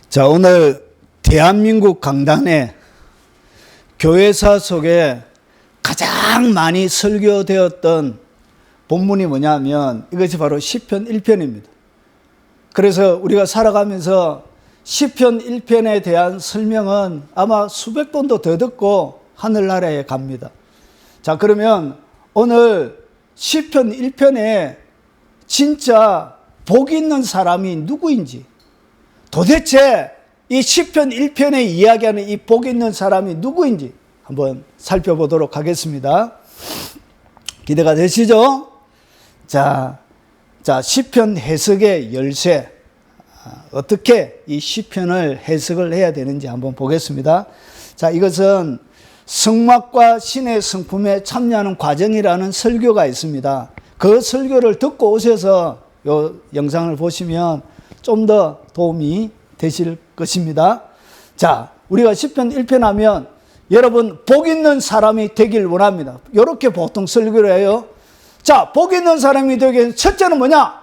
자, 오늘 대한민국 강단에 교회사 속에 가장 많이 설교되었던 본문이 뭐냐면 이것이 바로 시편 1편입니다. 그래서 우리가 살아가면서 시편 1편에 대한 설명은 아마 수백 번도 더 듣고 하늘나라에 갑니다. 자, 그러면 오늘 시편 1편에 진짜 복 있는 사람이 누구인지, 도대체 이 시편 1편에 이야기하는 이 복 있는 사람이 누구인지 한번 살펴보도록 하겠습니다. 기대가 되시죠? 자, 시편 해석의 열쇠, 어떻게 이 시편을 해석을 해야 되는지 한번 보겠습니다. 자, 이것은 성막과 신의 성품에 참여하는 과정이라는 설교가 있습니다. 그 설교를 듣고 오셔서 이 영상을 보시면 좀 더 도움이 되실 것입니다. 자, 우리가 시편 1편 하면 여러분 복 있는 사람이 되길 원합니다. 이렇게 보통 설교를 해요. 자, 복 있는 사람이 되기 위해서 첫째는 뭐냐?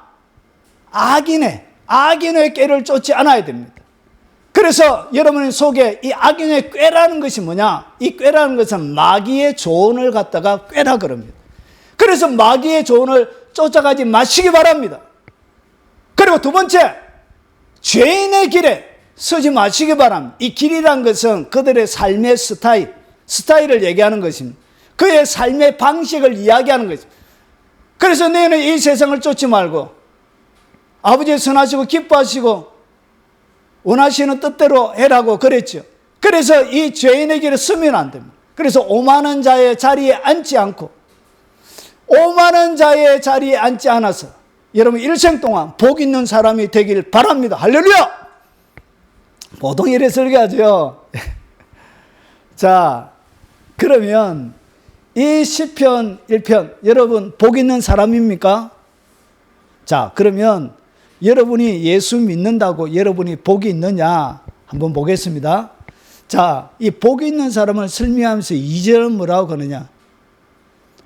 악인의 꾀를 쫓지 않아야 됩니다. 그래서 여러분 속에 이 악인의 꾀라는 것이 뭐냐? 이 꾀라는 것은 마귀의 조언을 갖다가 꾀라 그럽니다. 그래서 마귀의 조언을 쫓아가지 마시기 바랍니다. 그리고 두 번째, 죄인의 길에 서지 마시기 바랍니다. 이 길이란 것은 그들의 삶의 스타일을 얘기하는 것입니다. 그의 삶의 방식을 이야기하는 것입니다. 그래서 너희는 이 세상을 쫓지 말고 아버지의 선하시고 기뻐하시고 원하시는 뜻대로 해라고 그랬죠. 그래서 이 죄인의 길에 서면 안 됩니다. 그래서 오만한 자의 자리에 앉지 않고, 오만한 자의 자리에 앉지 않아서 여러분 일생 동안 복 있는 사람이 되길 바랍니다. 할렐루야! 보통 이래 설교하죠. 자, 그러면 이 시편 1편 여러분 복 있는 사람입니까? 자, 그러면 여러분이 예수 믿는다고 여러분이 복이 있느냐 한번 보겠습니다. 자, 이 복 있는 사람을 설명하면서 2절은 뭐라고 하느냐?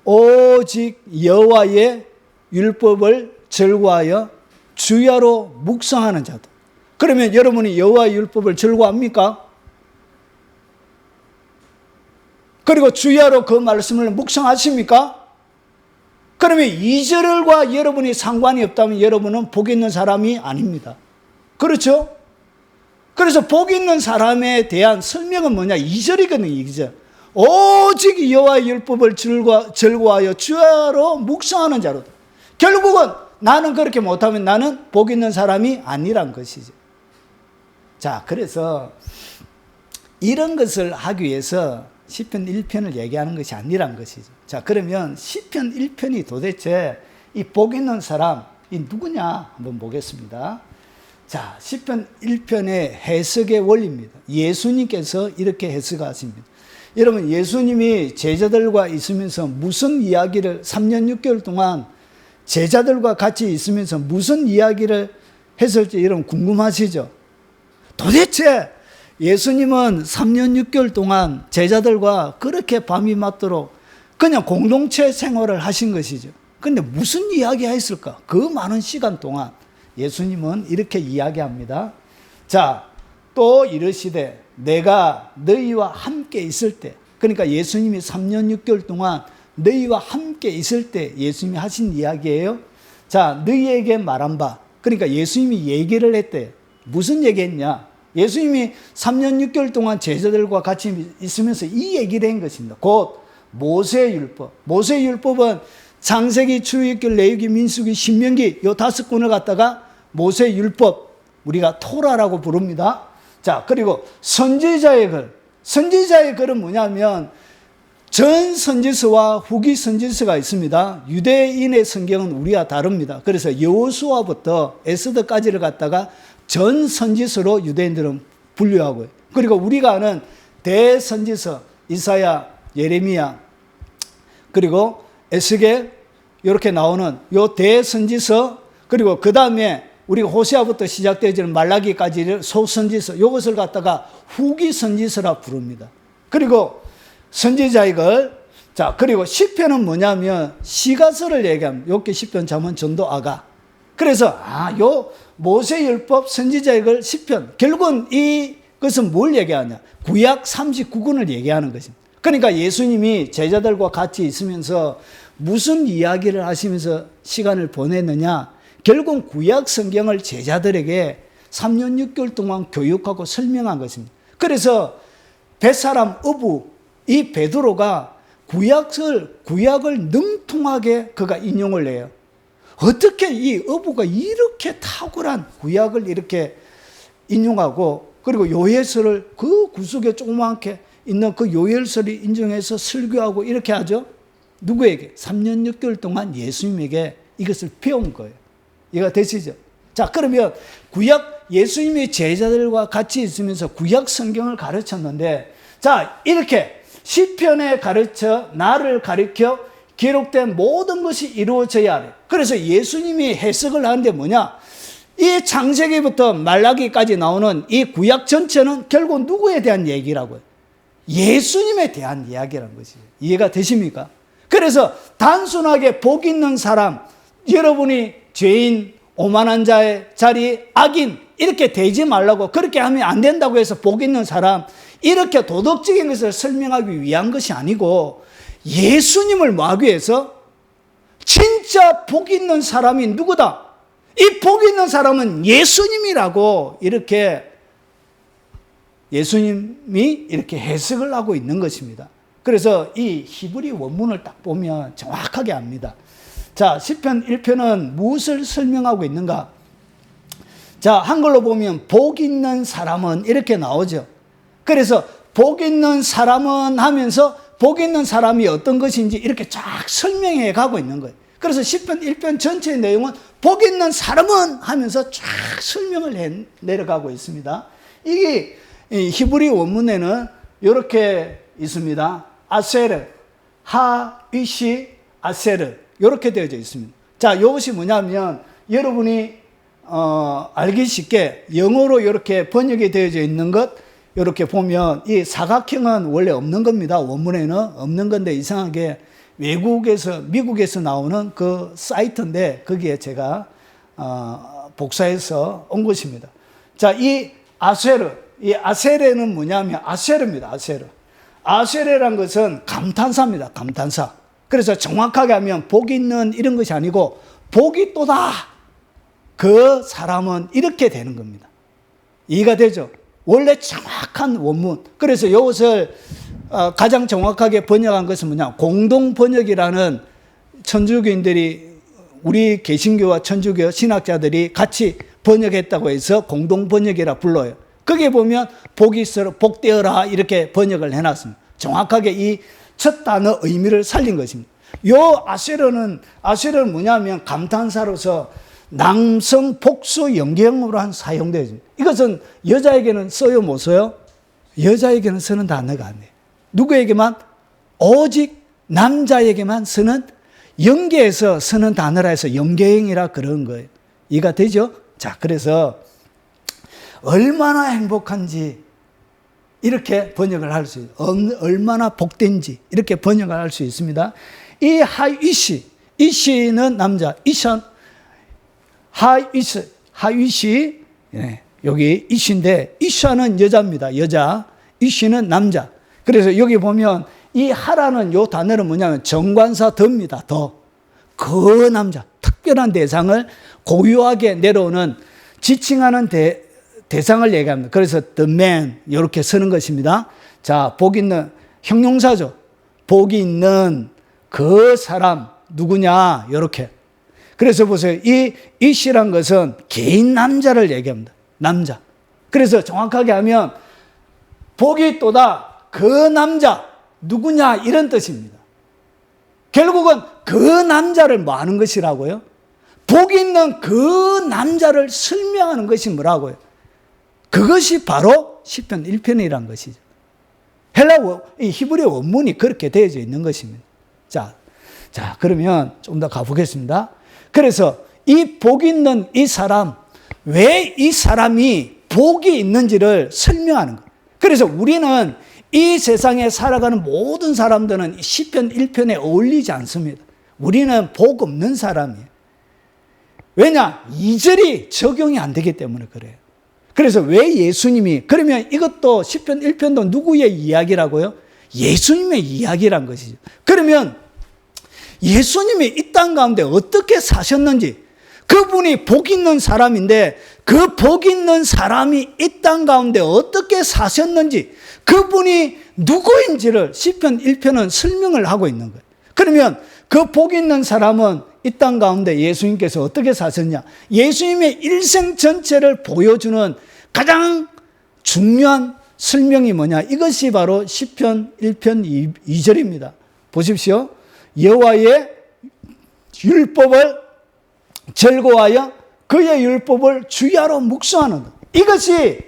오직 여호와의 율법을 즐거워하여 주야로 묵상하는 자들. 그러면 여러분이 여호와의 율법을 즐거워합니까? 그리고 주야로 그 말씀을 묵상하십니까? 그러면 2절과 여러분이 상관이 없다면 여러분은 복 있는 사람이 아닙니다. 그렇죠? 그래서 복 있는 사람에 대한 설명은 뭐냐? 2절이거든요. 2절. 오직 여호와의 율법을 즐거워하여 주야로 묵상하는 자로다. 결국은 나는 그렇게 못하면 나는 복 있는 사람이 아니란 것이죠. 자, 그래서 이런 것을 하기 위해서 시편 1편을 얘기하는 것이 아니란 것이죠. 자, 그러면 시편 1편이 도대체 이 복 있는 사람이 누구냐 한번 보겠습니다. 자, 시편 1편의 해석의 원리입니다. 예수님께서 이렇게 해석하십니다. 여러분, 예수님이 제자들과 있으면서 무슨 이야기를 3년 6개월 동안 제자들과 같이 있으면서 무슨 이야기를 했을지 여러분 궁금하시죠? 도대체 예수님은 3년 6개월 동안 제자들과 그렇게 밤이 맞도록 그냥 공동체 생활을 하신 것이죠. 그런데 무슨 이야기 했을까? 그 많은 시간 동안 예수님은 이렇게 이야기합니다. 자, 또 이르시되 내가 너희와 함께 있을 때, 그러니까 예수님이 3년 6개월 동안 너희와 함께 있을 때 예수님이 하신 이야기예요. 자, 너희에게 말한 바, 그러니까 예수님이 얘기를 했대. 무슨 얘기했냐? 예수님이 3년 6개월 동안 제자들과 같이 있으면서 이 얘기를 한 것입니다. 곧 모세의 율법. 모세의 율법은 창세기, 출애굽기, 레위기, 민수기, 신명기 요 5권을 갖다가 모세의 율법, 우리가 토라라고 부릅니다. 자, 그리고 선지자의 글. 선지자의 글은 뭐냐면 전 선지서와 후기 선지서가 있습니다. 유대인의 성경은 우리와 다릅니다. 그래서 여호수아부터 에스더까지를 갖다가 전 선지서로 유대인들은 분류하고요. 그리고 우리가 아는 대선지서 이사야, 예레미야, 그리고 에스겔 이렇게 나오는 요 대선지서, 그리고 그 다음에 우리가 호세아부터 시작되어지는 말라기까지를 소선지서, 이것을 갖다가 후기 선지서라 부릅니다. 그리고 선지자의 글. 자, 그리고 시편은 뭐냐면 시가서를 얘기합니다. 욥기, 시편, 잠언, 전도, 아가. 그래서 요 모세율법 선지자의 글 시편, 결국은 이것은 뭘 얘기하냐? 구약 39권을 얘기하는 것입니다. 그러니까 예수님이 제자들과 같이 있으면서 무슨 이야기를 하시면서 시간을 보냈느냐? 결국 구약 성경을 제자들에게 3년 6개월 동안 교육하고 설명한 것입니다. 그래서 뱃사람 어부 이 베드로가 구약을 능통하게 그가 인용을 해요. 어떻게 이 어부가 이렇게 탁월한 구약을 이렇게 인용하고, 그리고 요엘서를 그 구석에 조그맣게 있는 그 요엘서를 인정해서 설교하고 이렇게 하죠. 누구에게? 3년 6개월 동안 예수님에게 이것을 배운 거예요. 이해가 되시죠? 자, 그러면 구약 예수님이 제자들과 같이 있으면서 구약 성경을 가르쳤는데, 자, 이렇게 시편에 가르쳐 나를 가르쳐 기록된 모든 것이 이루어져야 해. 그래서 예수님이 해석을 하는데 뭐냐? 이 창세기부터 말라기까지 나오는 이 구약 전체는 결국 누구에 대한 얘기라고요? 예수님에 대한 이야기라는 것이죠. 이해가 되십니까? 그래서 단순하게 복 있는 사람, 여러분이 죄인, 오만한 자의 자리, 악인 이렇게 되지 말라고, 그렇게 하면 안 된다고 해서 복 있는 사람, 이렇게 도덕적인 것을 설명하기 위한 것이 아니고, 예수님을 뭐하기 위해서? 진짜 복 있는 사람이 누구다? 이 복 있는 사람은 예수님이라고, 이렇게 예수님이 이렇게 해석을 하고 있는 것입니다. 그래서 이 히브리 원문을 딱 보면 정확하게 압니다. 자, 시편 1편은 무엇을 설명하고 있는가? 자, 한글로 보면 복 있는 사람은 이렇게 나오죠. 그래서 복 있는 사람은 하면서 복 있는 사람이 어떤 것인지 이렇게 쫙 설명해 가고 있는 거예요. 그래서 시편 1편 전체의 내용은 복 있는 사람은 하면서 쫙 설명을 내려가고 있습니다. 이게 히브리 원문에는 이렇게 있습니다. 아세르, 하위시, 아세르 이렇게 되어져 있습니다. 자, 이것이 뭐냐면 여러분이 알기 쉽게 영어로 이렇게 번역이 되어져 있는 것, 이렇게 보면 이 사각형은 원래 없는 겁니다. 원문에는 없는 건데 이상하게 미국에서 나오는 그 사이트인데 거기에 제가 복사해서 온 것입니다. 자, 이 아세르는 뭐냐면 아세르입니다. 아세르란 것은 감탄사입니다. 감탄사. 그래서 정확하게 하면 복이 있는 이런 것이 아니고 복이 또다. 그 사람은 이렇게 되는 겁니다. 이해가 되죠? 원래 정확한 원문. 그래서 이것을 가장 정확하게 번역한 것은 뭐냐? 공동 번역이라는 천주교인들이, 우리 개신교와 천주교 신학자들이 같이 번역했다고 해서 공동 번역이라 불러요. 거기에 보면 복이 있어라, 복되어라 이렇게 번역을 해놨습니다. 정확하게 이 첫 단어 의미를 살린 것입니다. 요 아세르는 뭐냐면 감탄사로서 남성 복수 연계형으로 한 사용되죠. 이것은 여자에게는 써요, 못 써요? 여자에게는 쓰는 단어가 아니에요. 누구에게만? 오직 남자에게만 쓰는, 연계해서 쓰는 단어라 해서 연계형이라 그런 거예요. 이해가 되죠? 자, 그래서 얼마나 행복한지 이렇게 번역을 할 수 있어요. 얼마나 복된지 이렇게 번역을 할 수 있습니다. 이 하위시, 이시는 남자, 하위시, 여기 이시인데 이샤는 여자입니다. 여자, 이시는 남자. 그래서 여기 보면 이 하라는 요 단어는 뭐냐면 정관사 더입니다. 더. 그 남자, 특별한 대상을 고유하게 내려오는, 지칭하는 대상을 얘기합니다. 그래서 the man 이렇게 쓰는 것입니다. 자, 복 있는, 형용사죠. 복이 있는 그 사람 누구냐 이렇게. 그래서 보세요. 이 씨란 것은 개인 남자를 얘기합니다. 남자. 그래서 정확하게 하면 복이 또다 그 남자 누구냐 이런 뜻입니다. 결국은 그 남자를 뭐 하는 것이라고요? 복 있는 그 남자를 설명하는 것이 뭐라고요? 그것이 바로 시편 1편이라는 것이죠. 이 히브리 원문이 그렇게 되어져 있는 것입니다. 자, 그러면 좀 더 가보겠습니다. 그래서 이 복 있는 이 사람, 왜 이 사람이 복이 있는지를 설명하는 거예요. 그래서 우리는 이 세상에 살아가는 모든 사람들은 시편 1편에 어울리지 않습니다. 우리는 복 없는 사람이에요. 왜냐? 2절이 적용이 안 되기 때문에 그래요. 그래서 왜 예수님이, 그러면 이것도 시편 1편도 누구의 이야기라고요? 예수님의 이야기란 것이죠. 그러면 예수님이 이 땅 가운데 어떻게 사셨는지, 그분이 복 있는 사람인데 그 복 있는 사람이 이 땅 가운데 어떻게 사셨는지, 그분이 누구인지를 시편 1편은 설명을 하고 있는 거예요. 그러면 그 복 있는 사람은 이 땅 가운데 예수님께서 어떻게 사셨냐? 예수님의 일생 전체를 보여주는 가장 중요한 설명이 뭐냐? 이것이 바로 시편 1편 2절입니다. 보십시오. 여호와의 율법을 즐거워하여 그의 율법을 주야로 묵상하는 것. 이것이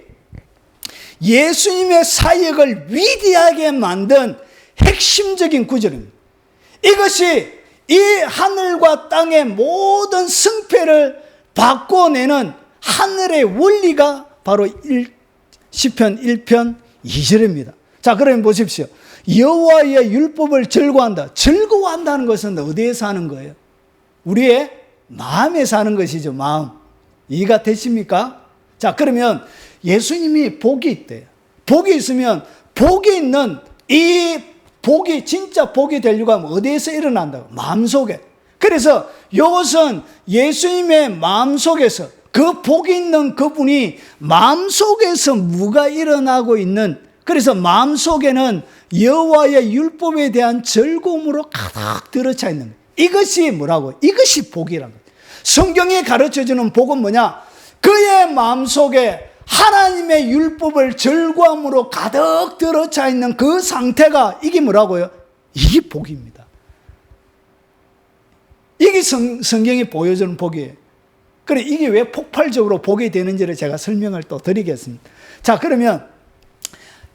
예수님의 사역을 위대하게 만든 핵심적인 구절입니다. 이것이 이 하늘과 땅의 모든 승패를 바꿔내는 하늘의 원리가 바로 시편 1편 2절입니다. 자, 그러면 보십시오. 여호와의 율법을 즐거워한다. 즐거워한다는 것은 어디에서 하는 거예요? 우리의 마음에 사는 것이죠. 마음. 이해가 되십니까? 자, 그러면 예수님이 복이 있대요. 복이 있으면 복이 있는 이 복이 진짜 복이 되려고 하면 어디에서 일어난다고? 마음속에. 그래서 이것은 예수님의 마음속에서, 그 복이 있는 그분이 마음속에서 뭐가 일어나고 있는, 그래서 마음속에는 여호와의 율법에 대한 즐거움으로 가득 들어차 있는 거예요. 이것이 뭐라고? 이것이 복이란 거예요. 성경이 가르쳐주는 복은 뭐냐? 그의 마음속에 하나님의 율법을 즐거움으로 가득 들어차 있는 그 상태가, 이게 뭐라고요? 이게 복입니다. 이게 성경이 보여주는 복이에요. 그래, 이게 왜 폭발적으로 복이 되는지를 제가 설명을 또 드리겠습니다. 자, 그러면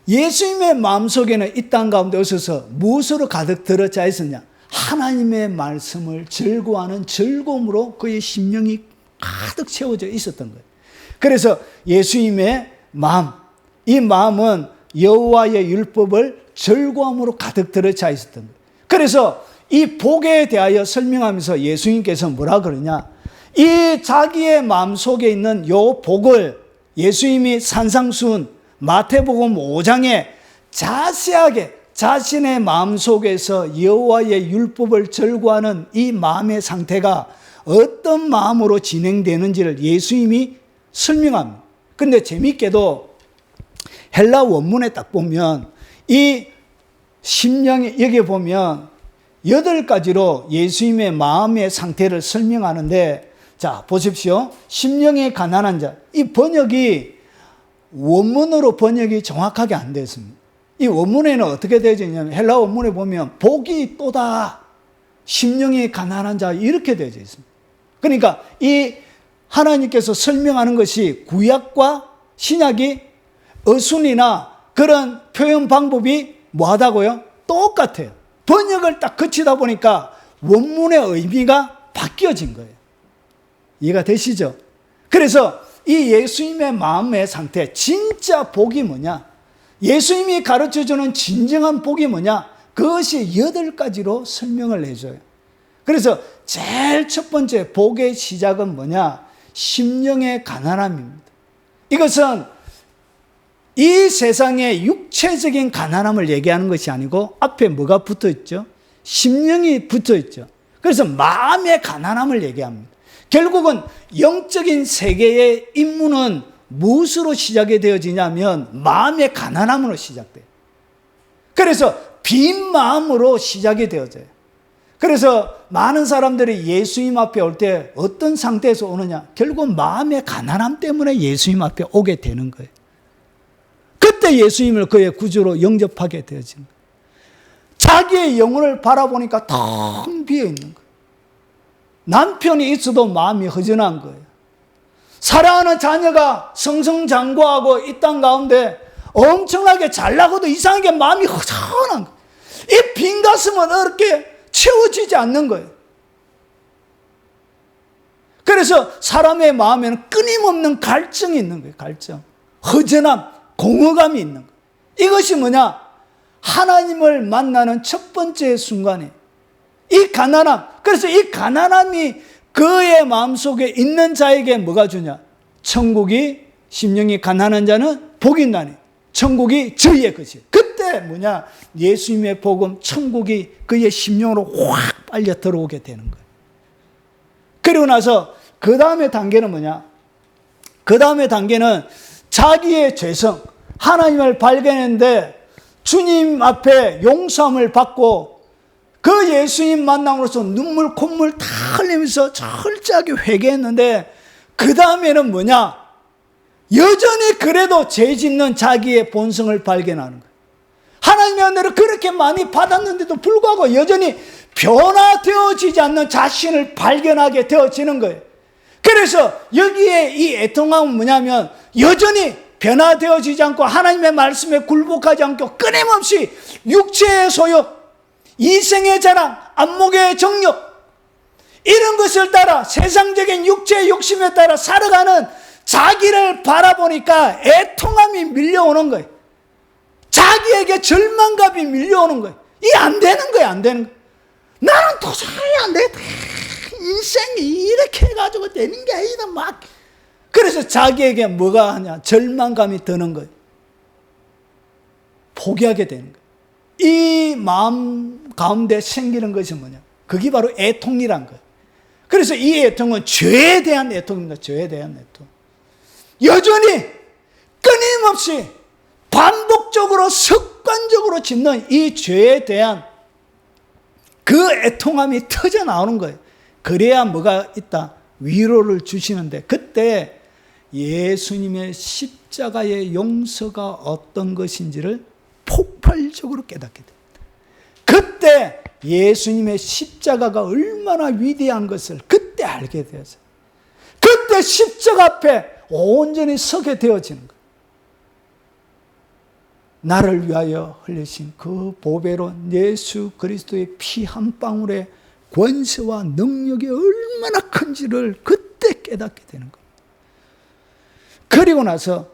예수님의 마음속에는 이 땅 가운데 오셔서 무엇으로 가득 들어차 있었냐? 하나님의 말씀을 즐거워하는 즐거움으로 그의 심령이 가득 채워져 있었던 거예요. 그래서 예수님의 마음, 이 마음은 여호와의 율법을 즐거움으로 가득 들어차 있었던 거예요. 그래서 이 복에 대하여 설명하면서 예수님께서 뭐라 그러냐? 이 자기의 마음속에 있는 요 복을 예수님이 산상수훈 마태복음 5장에 자세하게 자신의 마음속에서 여호와의 율법을 즐거워하는 이 마음의 상태가 어떤 마음으로 진행되는지를 예수님이 설명합니다. 근데 재미있게도 헬라 원문에 딱 보면 이 심령에, 여기 보면 8가지로 예수님의 마음의 상태를 설명하는데, 자, 보십시오. 심령이 가난한 자. 이 번역이 원문으로 번역이 정확하게 안 되어 있습니다. 이 원문에는 어떻게 되어 있냐면, 헬라 원문에 보면 복이 또다 심령이 가난한 자, 이렇게 되어 있습니다. 그러니까 이 하나님께서 설명하는 것이 구약과 신약이 어순이나 그런 표현 방법이 뭐하다고요? 똑같아요. 번역을 딱 거치다 보니까 원문의 의미가 바뀌어진 거예요. 이해가 되시죠? 그래서 이 예수님의 마음의 상태, 진짜 복이 뭐냐? 예수님이 가르쳐주는 진정한 복이 뭐냐? 그것이 8가지로 설명을 해줘요. 그래서 제일 첫 번째 복의 시작은 뭐냐? 심령의 가난함입니다. 이것은 이 세상의 육체적인 가난함을 얘기하는 것이 아니고 앞에 뭐가 붙어 있죠? 심령이 붙어 있죠. 그래서 마음의 가난함을 얘기합니다. 결국은 영적인 세계의 임무는 무엇으로 시작이 되어지냐면 마음의 가난함으로 시작돼요. 그래서 빈 마음으로 시작이 되어져요. 그래서 많은 사람들이 예수님 앞에 올 때 어떤 상태에서 오느냐? 결국 마음의 가난함 때문에 예수님 앞에 오게 되는 거예요. 그때 예수님을 그의 구주로 영접하게 되어지는 거예요. 자기의 영혼을 바라보니까 텅 비어 있는 거예요. 남편이 있어도 마음이 허전한 거예요. 사랑하는 자녀가 성성장구하고 이 땅 가운데 엄청나게 잘나고도 이상하게 마음이 허전한 거예요. 이 빈 가슴은 이렇게 채워지지 않는 거예요. 그래서 사람의 마음에는 끊임없는 갈증이 있는 거예요. 갈증, 허전함, 공허감이 있는 거예요. 이것이 뭐냐? 하나님을 만나는 첫 번째 순간에 이 가난함, 그래서 이 가난함이 그의 마음속에 있는 자에게 뭐가 주냐? 천국이 심령이 가난한 자는 복이 있나니 천국이 저희의 것이에요. 그때 뭐냐? 예수님의 복음, 천국이 그의 심령으로 확 빨려 들어오게 되는 거예요. 그리고 나서 그 다음에 단계는 뭐냐? 그 다음에 단계는 자기의 죄성, 하나님을 발견했는데 주님 앞에 용서함을 받고 그 예수님 만남으로써 눈물 콧물 다 흘리면서 철저하게 회개했는데 그 다음에는 뭐냐? 여전히 그래도 죄 짓는 자기의 본성을 발견하는 거예요. 하나님의 은혜를 그렇게 많이 받았는데도 불구하고 여전히 변화되어지지 않는 자신을 발견하게 되어지는 거예요. 그래서 여기에 이 애통함은 뭐냐면 여전히 변화되어지지 않고 하나님의 말씀에 굴복하지 않고 끊임없이 육체의 소욕, 이생의 자랑, 안목의 정욕 이런 것을 따라 세상적인 육체의 욕심에 따라 살아가는 자기를 바라보니까 애통함이 밀려오는 거예요. 자기에게 절망감이 밀려오는 거예요. 이게 안 되는 거예요. 안 되는 거예요. 나는 도저히 안 돼. 인생이 이렇게 해가지고 되는 게 아니다. 막. 그래서 자기에게 뭐가 하냐? 절망감이 드는 거예요. 포기하게 되는 거예요. 이 마음 가운데 생기는 것이 뭐냐? 그게 바로 애통이란 거예요. 그래서 이 애통은 죄에 대한 애통입니다. 죄에 대한 애통. 여전히 끊임없이 반복적으로 습관적으로 짓는 이 죄에 대한 그 애통함이 터져 나오는 거예요. 그래야 뭐가 있다? 위로를 주시는데 그때 예수님의 십자가의 용서가 어떤 것인지를 폭발적으로 깨닫게 됩니다. 그때 예수님의 십자가가 얼마나 위대한 것을 그때 알게 되었어요. 그때 십자가 앞에 온전히 서게 되어지는 거예요. 나를 위하여 흘리신 그 보배로운 예수 그리스도의 피 한 방울의 권세와 능력이 얼마나 큰지를 그때 깨닫게 되는 거예요. 그리고 나서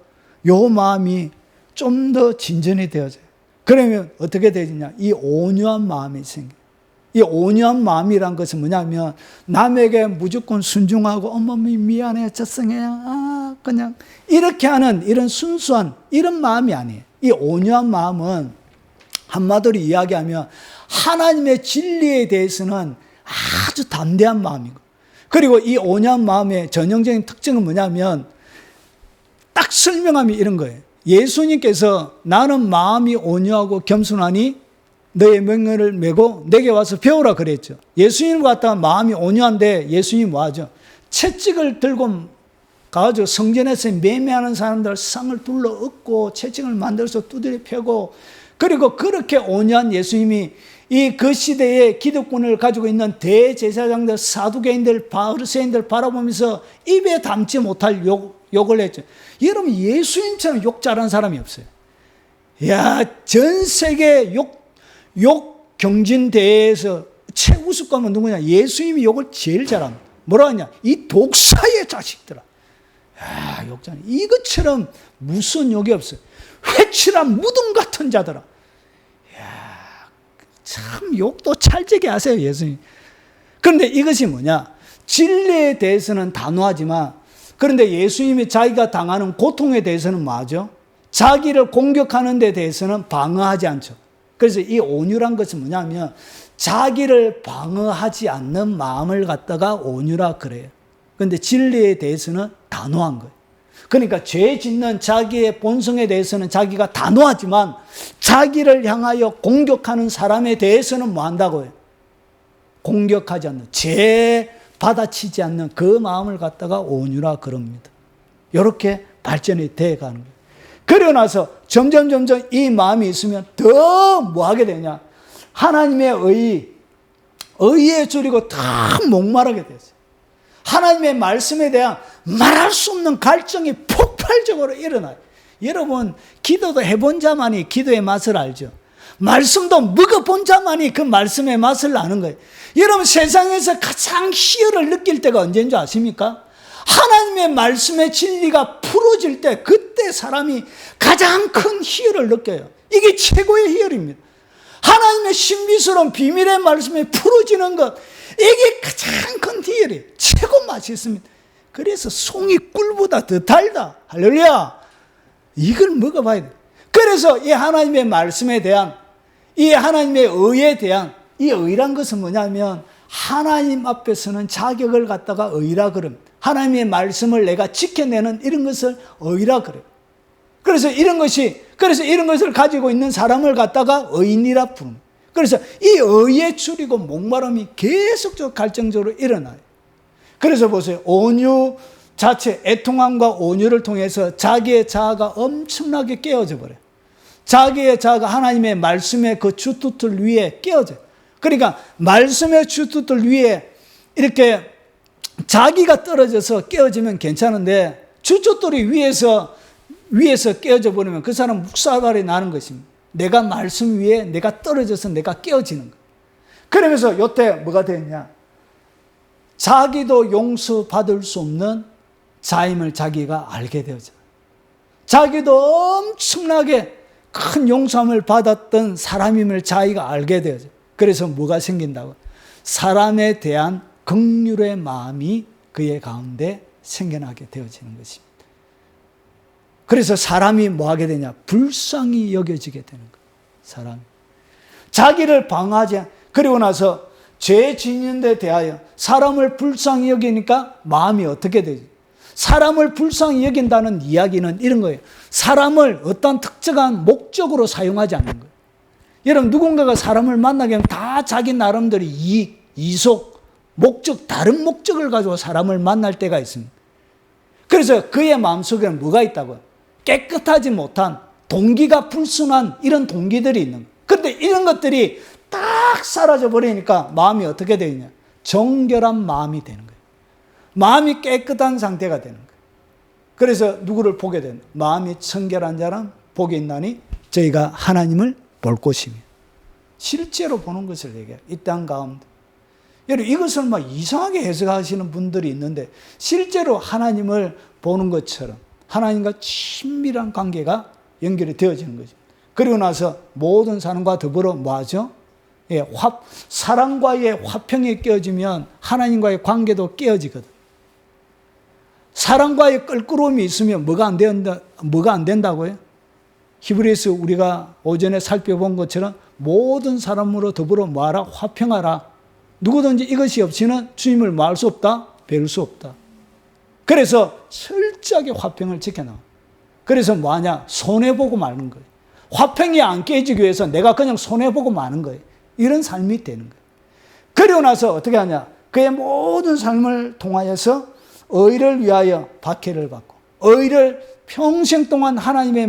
요 마음이 좀 더 진전이 되어져요. 그러면 어떻게 되느냐? 이 온유한 마음이 생겨요. 이 온유한 마음이란 것은 뭐냐면 남에게 무조건 순종하고 어머니 미안해 죄송해요 그냥 이렇게 하는 이런 순수한 이런 마음이 아니에요. 이 온유한 마음은 한마디로 이야기하면 하나님의 진리에 대해서는 아주 담대한 마음이고 그리고 이 온유한 마음의 전형적인 특징은 뭐냐면 딱 설명하면 이런 거예요. 예수님께서 나는 마음이 온유하고 겸손하니 너의 명령을 메고 내게 와서 배우라 그랬죠. 예수님 같다면 마음이 온유한데 예수님 뭐하죠? 채찍을 들고 가가지고 성전에서 매매하는 사람들 상을 둘러 엎고 채찍을 만들어서 두드려 패고 그리고 그렇게 온유한 예수님이 이 그 시대의 기득권을 가지고 있는 대제사장들, 사두개인들, 바리새인들 바라보면서 입에 담지 못할 욕을 했죠. 여러분 예수님처럼 욕 잘하는 사람이 없어요. 야, 전 세계 욕 경진대회에서 최우수감은 누구냐? 예수님이 욕을 제일 잘합니다. 뭐라 하냐? 이 독사의 자식들아. 야, 욕자네. 이것처럼 무슨 욕이 없어요. 회칠한 무덤 같은 자들아. 야, 참 욕도 찰지게 하세요, 예수님. 그런데 이것이 뭐냐? 진리에 대해서는 단호하지만 그런데 예수님이 자기가 당하는 고통에 대해서는 뭐하죠? 자기를 공격하는 데 대해서는 방어하지 않죠. 그래서 이 온유란 것은 뭐냐면 자기를 방어하지 않는 마음을 갖다가 온유라 그래요. 그런데 진리에 대해서는 단호한 거예요. 그러니까 죄 짓는 자기의 본성에 대해서는 자기가 단호하지만 자기를 향하여 공격하는 사람에 대해서는 뭐 한다고요? 공격하지 않는, 죄 받아치지 않는 그 마음을 갖다가 온유라 그럽니다. 이렇게 발전이 돼 가는 거예요. 그러고 나서 점점 이 마음이 있으면 더 뭐 하게 되냐? 하나님의 의에 줄이고 다 목마르게 됐어요. 하나님의 말씀에 대한 말할 수 없는 갈증이 폭발적으로 일어나요. 여러분, 기도도 해본 자만이 기도의 맛을 알죠. 말씀도 먹어본 자만이 그 말씀의 맛을 아는 거예요. 여러분, 세상에서 가장 희열을 느낄 때가 언제인 줄 아십니까? 하나님의 말씀의 진리가 풀어질 때 그때 사람이 가장 큰 희열을 느껴요. 이게 최고의 희열입니다. 하나님의 신비스러운 비밀의 말씀이 풀어지는 것, 이게 가장 큰 비결이에요. 최고 맛있습니다. 그래서 송이 꿀보다 더 달다. 할렐루야. 이걸 먹어봐야 돼. 그래서 이 하나님의 말씀에 대한, 이 하나님의 의에 대한, 이 의란 것은 뭐냐면 하나님 앞에서는 자격을 갖다가 의라 그럽니다. 하나님의 말씀을 내가 지켜내는 이런 것을 의라 그래요. 그래서 이런 것을 가지고 있는 사람을 갖다가 의인이라 부릅니다. 그래서 이 의에 줄이고 목마름이 계속적으로 갈증적으로 일어나요. 그래서 보세요. 온유 자체, 애통함과 온유를 통해서 자기의 자아가 엄청나게 깨어져 버려요. 자기의 자아가 하나님의 말씀의 그 주투틀 위에 깨어져요. 그러니까 말씀의 주투틀 위에 이렇게 자기가 떨어져서 깨어지면 괜찮은데 주투틀이 위에서 깨어져 버리면 그 사람 묵사발이 나는 것입니다. 내가 말씀 위에 내가 떨어져서 내가 깨어지는 거예요. 그러면서 요때 뭐가 되었냐? 자기도 용서받을 수 없는 자임을 자기가 알게 되어져요. 자기도 엄청나게 큰 용서함을 받았던 사람임을 자기가 알게 되어져요. 그래서 뭐가 생긴다고? 사람에 대한 긍휼의 마음이 그의 가운데 생겨나게 되어지는 것입니다. 그래서 사람이 뭐 하게 되냐? 불쌍히 여겨지게 되는 거예요. 사람이. 자기를 방어하지 않고, 그리고 나서 죄 짓는 데 대하여 사람을 불쌍히 여기니까 마음이 어떻게 되지? 사람을 불쌍히 여긴다는 이야기는 이런 거예요. 사람을 어떤 특정한 목적으로 사용하지 않는 거예요. 여러분, 누군가가 사람을 만나게 하면 다 자기 나름대로 이익, 이속, 목적, 다른 목적을 가지고 사람을 만날 때가 있습니다. 그래서 그의 마음속에는 뭐가 있다고요? 깨끗하지 못한, 동기가 불순한 이런 동기들이 있는 거예요. 그런데 이런 것들이 딱 사라져 버리니까 마음이 어떻게 되느냐? 정결한 마음이 되는 거예요. 마음이 깨끗한 상태가 되는 거예요. 그래서 누구를 보게 되는 거예요? 마음이 청결한 자는 복이 있나니 저희가 하나님을 볼 것이며. 실제로 보는 것을 얘기해요. 이 땅 가운데. 여러분, 이것을 막 이상하게 해석하시는 분들이 있는데 실제로 하나님을 보는 것처럼 하나님과 친밀한 관계가 연결이 되어지는 거죠. 그리고 나서 모든 사람과 더불어 뭐 하죠? 예, 사랑과의 화평이 깨어지면 하나님과의 관계도 깨어지거든. 사랑과의 껄끄러움이 있으면 뭐가 안 된다고요? 히브리서 우리가 오전에 살펴본 것처럼 모든 사람으로 더불어 뭐하라? 화평하라. 누구든지 이것이 없이는 주님을 뭐 할 수 없다? 배울 수 없다. 그래서 철저하게 화평을 지켜놔. 그래서 뭐하냐? 손해보고 마는 거예요. 화평이 안 깨지기 위해서 내가 그냥 손해보고 마는 거예요. 이런 삶이 되는 거예요. 그리고 나서 어떻게 하냐? 그의 모든 삶을 통하여서 의를 위하여 박해를 받고, 의를 평생 동안 하나님의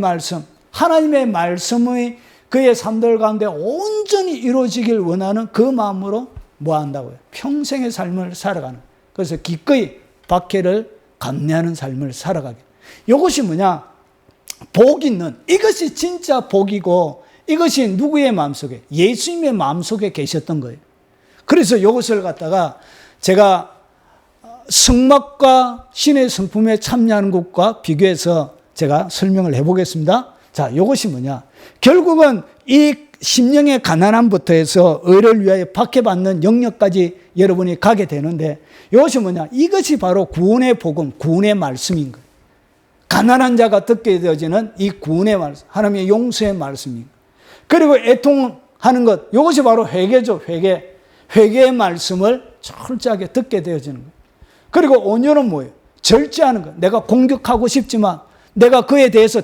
말씀의 그의 삶들 가운데 온전히 이루어지길 원하는 그 마음으로 뭐 한다고요? 평생의 삶을 살아가는. 그래서 기꺼이 박해를 감내하는 삶을 살아가게. 이것이 뭐냐? 복 있는, 이것이 진짜 복이고 이것이 누구의 마음속에? 예수님의 마음속에 계셨던 거예요. 그래서 이것을 갖다가 제가 성막과 신의 성품에 참여하는 것과 비교해서 제가 설명을 해보겠습니다. 자, 이것이 뭐냐? 결국은 이 심령의 가난함부터 해서 의를 위하여 박해받는 영역까지 여러분이 가게 되는데 이것이 뭐냐? 이것이 바로 구원의 복음, 구원의 말씀인 거예요. 가난한 자가 듣게 되어지는 이 구원의 말씀, 하나님의 용서의 말씀인 거예요. 그리고 애통하는 것, 이것이 바로 회개죠. 회개의 말씀을 철저하게 듣게 되어지는 거예요. 그리고 온유는 뭐예요? 절제하는 것. 내가 공격하고 싶지만, 내가 그에 대해서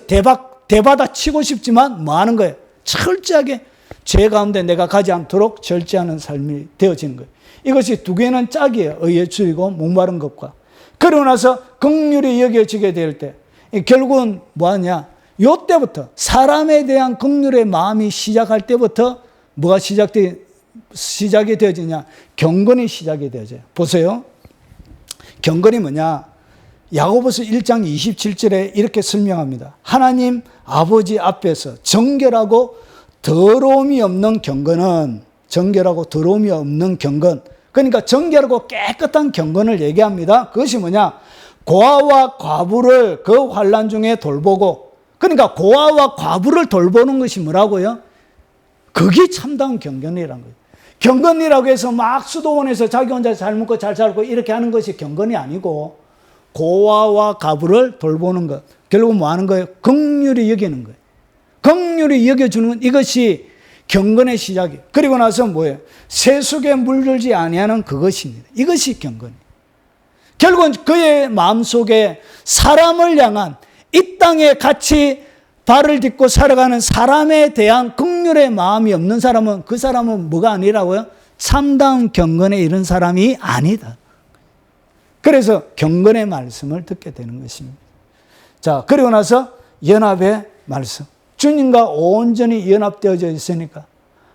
대받아치고 싶지만 뭐 하는 거예요? 철저하게 죄 가운데 내가 가지 않도록 절제하는 삶이 되어지는 거예요. 이것이 두 개는 짝이에요. 의에 줄이고 목마른 것과. 그러고 나서 긍휼히 여겨지게 될 때 결국은 뭐하냐? 이때부터 사람에 대한 긍휼의 마음이 시작할 때부터 뭐가 시작이 되어지냐? 경건이 시작이 되어져요. 보세요. 경건이 뭐냐? 야고보서 1장 27절에 이렇게 설명합니다. 하나님 아버지 앞에서 정결하고 더러움이 없는 경건은, 정결하고 더러움이 없는 경건, 그러니까 정결하고 깨끗한 경건을 얘기합니다. 그것이 뭐냐? 고아와 과부를 그 환난 중에 돌보고, 그러니까 고아와 과부를 돌보는 것이 뭐라고요? 그게 참다운 경건이라는 거예요. 경건이라고 해서 막 수도원에서 자기 혼자 잘 먹고 잘 살고 이렇게 하는 것이 경건이 아니고 고아와 가부를 돌보는 것. 결국은 뭐 하는 거예요? 긍휼히 여기는 거예요. 긍휼히 여겨주는 이것이 경건의 시작이에요. 그리고 나서 뭐예요? 세속에 물들지 아니하는 그것입니다. 이것이 경건이에요. 결국은 그의 마음속에 사람을 향한 이 땅에 같이 발을 딛고 살아가는 사람에 대한 긍휼의 마음이 없는 사람은 그 사람은 뭐가 아니라고요? 참다운 경건에 이른 사람이 아니다. 그래서 경건의 말씀을 듣게 되는 것입니다. 자, 그리고 나서 연합의 말씀. 주님과 온전히 연합되어져 있으니까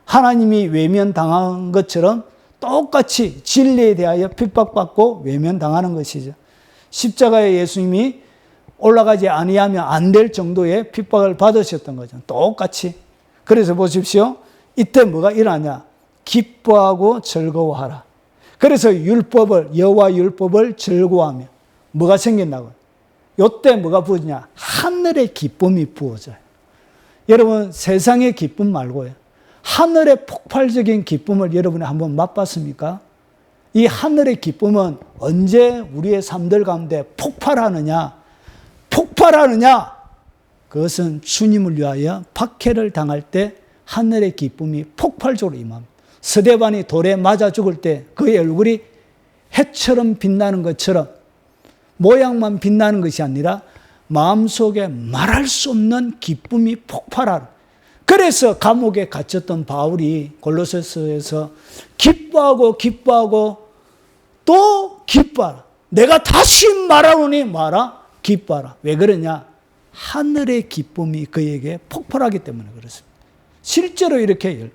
하나님이 외면당한 것처럼 똑같이 진리에 대하여 핍박받고 외면당하는 것이죠. 십자가에 예수님이 올라가지 아니하면 안 될 정도의 핍박을 받으셨던 거죠. 똑같이. 그래서 보십시오. 이때 뭐가 일어나냐? 기뻐하고 즐거워하라. 그래서 여호와 율법을 즐거워하며 뭐가 생긴다고요? 이때 뭐가 부어지냐? 하늘의 기쁨이 부어져요. 여러분 세상의 기쁨 말고요. 하늘의 폭발적인 기쁨을 여러분이 한번 맛봤습니까? 이 하늘의 기쁨은 언제 우리의 삶들 가운데 폭발하느냐? 그것은 주님을 위하여 박해를 당할 때 하늘의 기쁨이 폭발적으로 임합니다. 스데반이 돌에 맞아 죽을 때 그의 얼굴이 해처럼 빛나는 것처럼 모양만 빛나는 것이 아니라 마음속에 말할 수 없는 기쁨이 폭발하는. 그래서 감옥에 갇혔던 바울이 골로새서에서 기뻐하고 또 기뻐하라. 내가 다시 말하노니 말아 기뻐하라. 왜 그러냐? 하늘의 기쁨이 그에게 폭발하기 때문에 그렇습니다. 실제로 이렇게.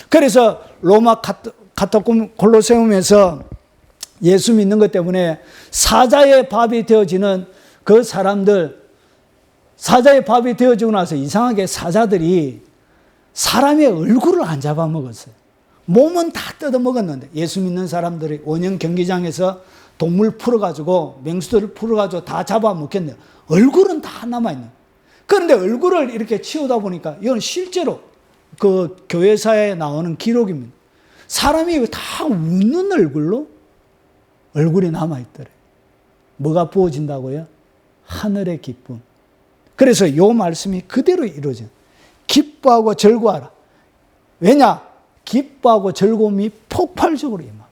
그래서 로마 카타콤 골로세움에서 예수 믿는 것 때문에 사자의 밥이 되어지는 그 사람들, 사자의 밥이 되어지고 나서 이상하게 사자들이 사람의 얼굴을 안 잡아먹었어요. 몸은 다 뜯어먹었는데 예수 믿는 사람들이 원형 경기장에서 동물 풀어가지고 맹수들을 풀어가지고 다 잡아먹겠네요. 얼굴은 다 남아있는. 그런데 얼굴을 이렇게 치우다 보니까 이건 실제로 그 교회사에 나오는 기록입니다. 사람이 다 웃는 얼굴이 남아있더래. 뭐가 부어진다고요? 하늘의 기쁨. 그래서 이 말씀이 그대로 이루어진. 기뻐하고 즐거워하라. 왜냐? 기뻐하고 즐거움이 폭발적으로 임합니다.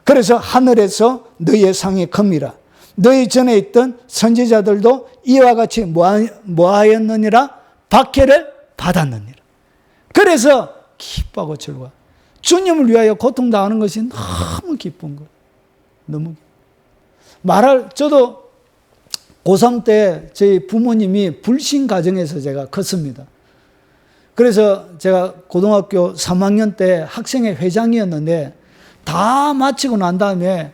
그래서 하늘에서 너희의 상이 큽니다. 너희 전에 있던 선지자들도 이와 같이 뭐하였느니라? 박해를 받았느니라. 그래서 기뻐하고 즐거워. 주님을 위하여 고통당하는 것이 너무 기쁜 거예요. 너무. 저도 고3 때 저희 부모님이 불신 가정에서 제가 컸습니다. 그래서 제가 고등학교 3학년 때 학생회 회장이었는데 다 마치고 난 다음에